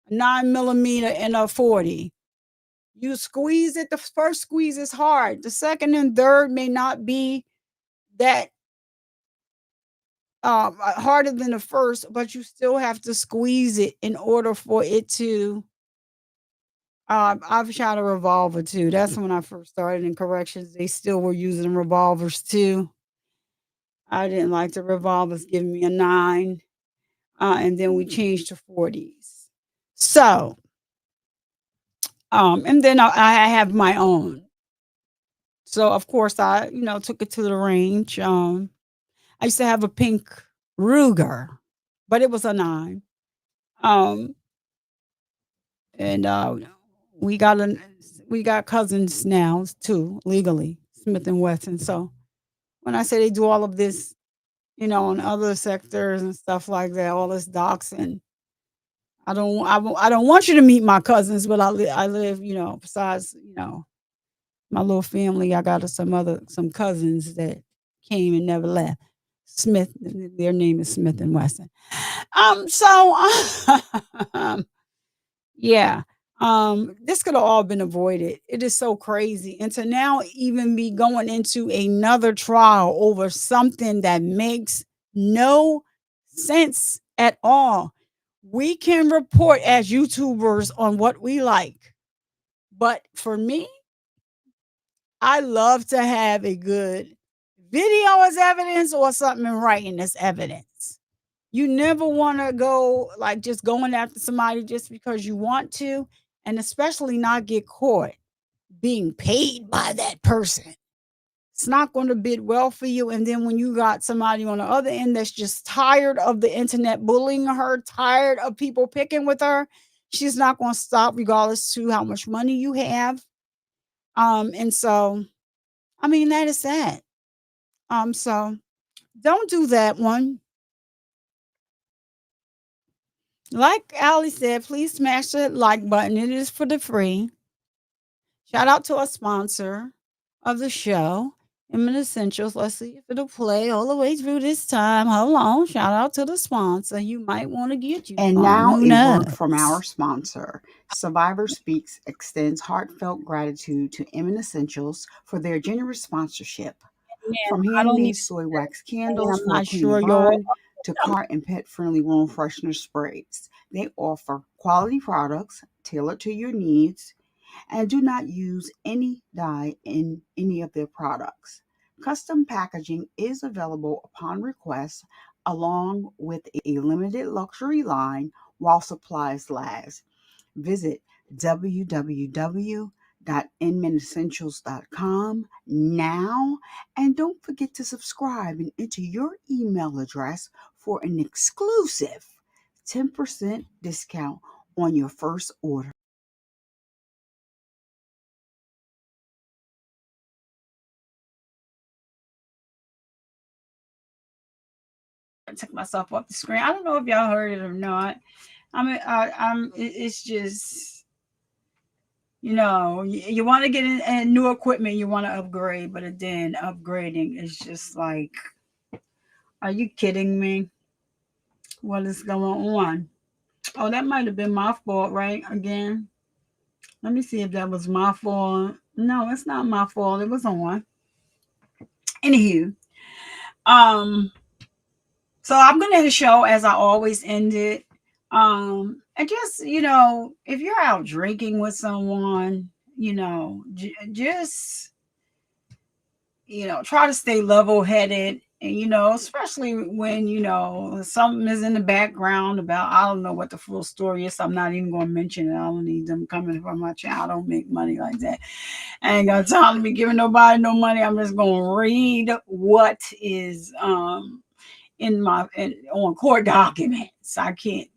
millimeter and a 40. You squeeze it. The first squeeze is hard. The second and third may not be that harder than the first, but you still have to squeeze it in order for it to. I've shot a revolver too. That's when I first started in corrections. They still were using revolvers too. I didn't like the revolvers giving me a 9, and then we changed to 40s. So, and then I have my own. So of course I, took it to the range. I used to have a pink Ruger, but it was a 9. Um, and we got an we got cousins now too, legally, Smith and Wesson. So when I say they do all of this, in other sectors and stuff like that, all this doxing, I don't want you to meet my cousins, but I live, besides, my little family, I got some cousins that came and never left. Smith, their name is Smith and Wesson. So yeah. This could have all been avoided. It is so crazy. And to now even be going into another trial over something that makes no sense at all. We can report as YouTubers on what we like. But for me, I love to have a good video as evidence or something in writing as evidence. You never want to go like just going after somebody just because you want to, and especially not get caught being paid by that person. It's not going to bid well for you. And then when you got somebody on the other end that's just tired of the internet bullying her, tired of people picking with her, she's not going to stop regardless to how much money you have. And so, I mean, that is that. So don't do that one. Like Ali said, please smash the like button. It is for the free. Shout out to our sponsor of the show, Imminent Essentials. Let's see if it'll play all the way through this time. Hold on. Shout out to the sponsor. You might want to get you And some. now Who a knows? word from our sponsor. Survivor Speaks extends heartfelt gratitude to Emin Essentials for their generous sponsorship. Yeah, From I don't need handmade to soy wax say, candles I'm for a not cleaner sure you're. burn to car and pet friendly room freshener sprays, they offer quality products tailored to your needs and do not use any dye in any of their products. Custom packaging is available upon request, along with a limited luxury line while supplies last. Visit www.inmanessentials.com now and don't forget to subscribe and enter your email address for an exclusive 10% discount on your first order. I took myself off the screen. I don't know if y'all heard it or not. I mean, it's just, you want to get in new equipment, you want to upgrade, but then upgrading is just like, are you kidding me? What is going on? Oh, that might have been my fault, right? Again, let me see if that was my fault. No, it's not my fault. It was on. Anywho, um, So I'm going to end the show as I always end it. And just, if you're out drinking with someone, just, try to stay level headed. And, especially when, something is in the background about, I don't know what the full story is. So I'm not even going to mention it. I don't need them coming from my channel. I don't make money like that. I ain't got time to be giving nobody no money. I'm just going to read what is, on court documents. I can't,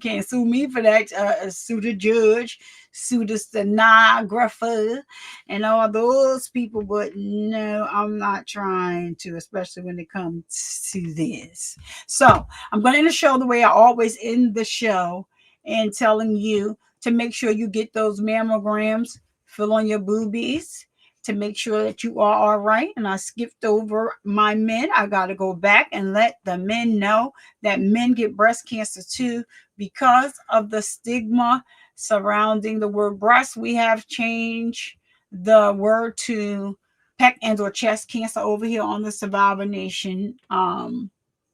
can't sue me for that. Sue the judge, sue the stenographer, and all those people. But no, I'm not trying to, especially when it comes to this. So I'm going to end the show the way I always end the show, and telling you to make sure you get those mammograms, fill on your boobies, to make sure that you are all right. And I skipped over my men. I got to go back and let the men know that men get breast cancer too because of the stigma surrounding the word breast. We have changed the word to pec and or chest cancer over here on the Survivor Nation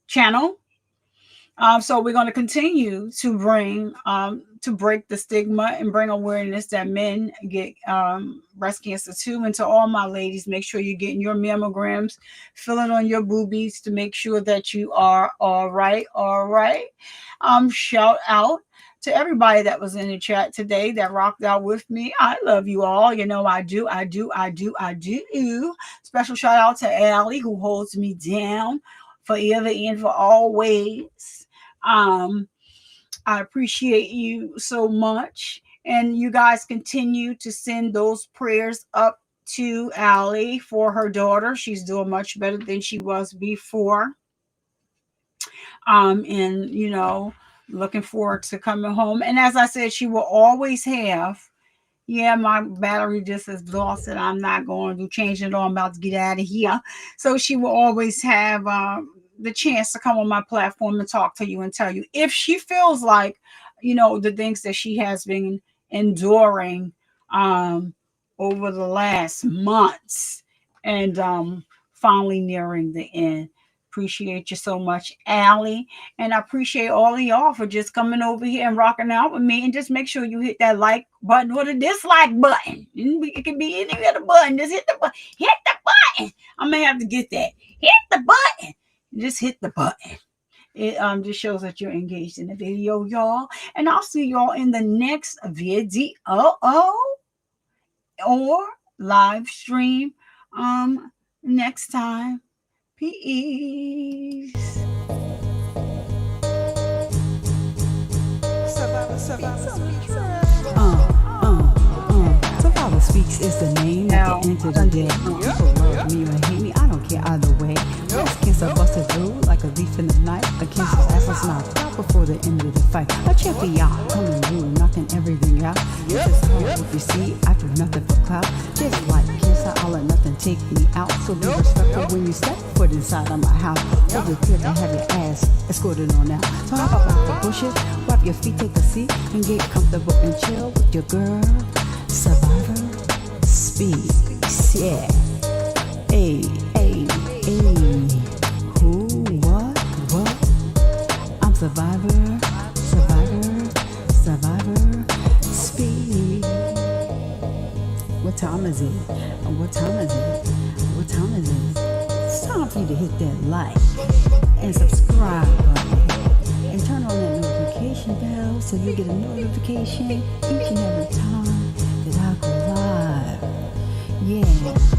channel. So we're going to continue to break the stigma and bring awareness that men get breast cancer too. And to all my ladies, make sure you're getting your mammograms, filling on your boobies to make sure that you are all right. All right. Shout out to everybody that was in the chat today that rocked out with me. I love you all. I do. Special shout out to Allie, who holds me down forever and for always. I appreciate you so much. And you guys continue to send those prayers up to Allie for her daughter. She's doing much better than she was before. And looking forward to coming home. And as I said, she will always have, my battery just is exhausted. I'm not going to change it all. I'm about to get out of here. So she will always have the chance to come on my platform and talk to you and tell you if she feels like, the things that she has been enduring over the last months and finally nearing the end. Appreciate you so much, Allie. And I appreciate all of y'all for just coming over here and rocking out with me. And just make sure you hit that like button or the dislike button. It can be any other button. Just hit the button. Hit the button. I may have to get that. Hit the button. Just hit the button. It just shows that you're engaged in the video, y'all. And I'll see y'all in the next video or live stream next time. Peace. Survivor Speaks is the name at the end of the day. People love me or hate me, I don't care either way. Breast cancer busted through like a leaf in the night. A cancer's ass was knocked out before the end of the fight. A champion coming through, knocking everything out. This is hard if you see, I do nothing for clout. Just like cancer, I'll let nothing take me out. So be respectful when you step foot inside of my house. Hold it clear to have your ass escorted on out. So hop up out the bushes, wipe your feet, take a seat, and get comfortable and chill with your girl. Survivor Speaks, yeah. Hey, hey, hey. Who, what? I'm Survivor Speaks. What time is it? What time is it? It's time for you to hit that like and subscribe button and turn on that notification bell so you get a notification each and every time that I go live. Yeah.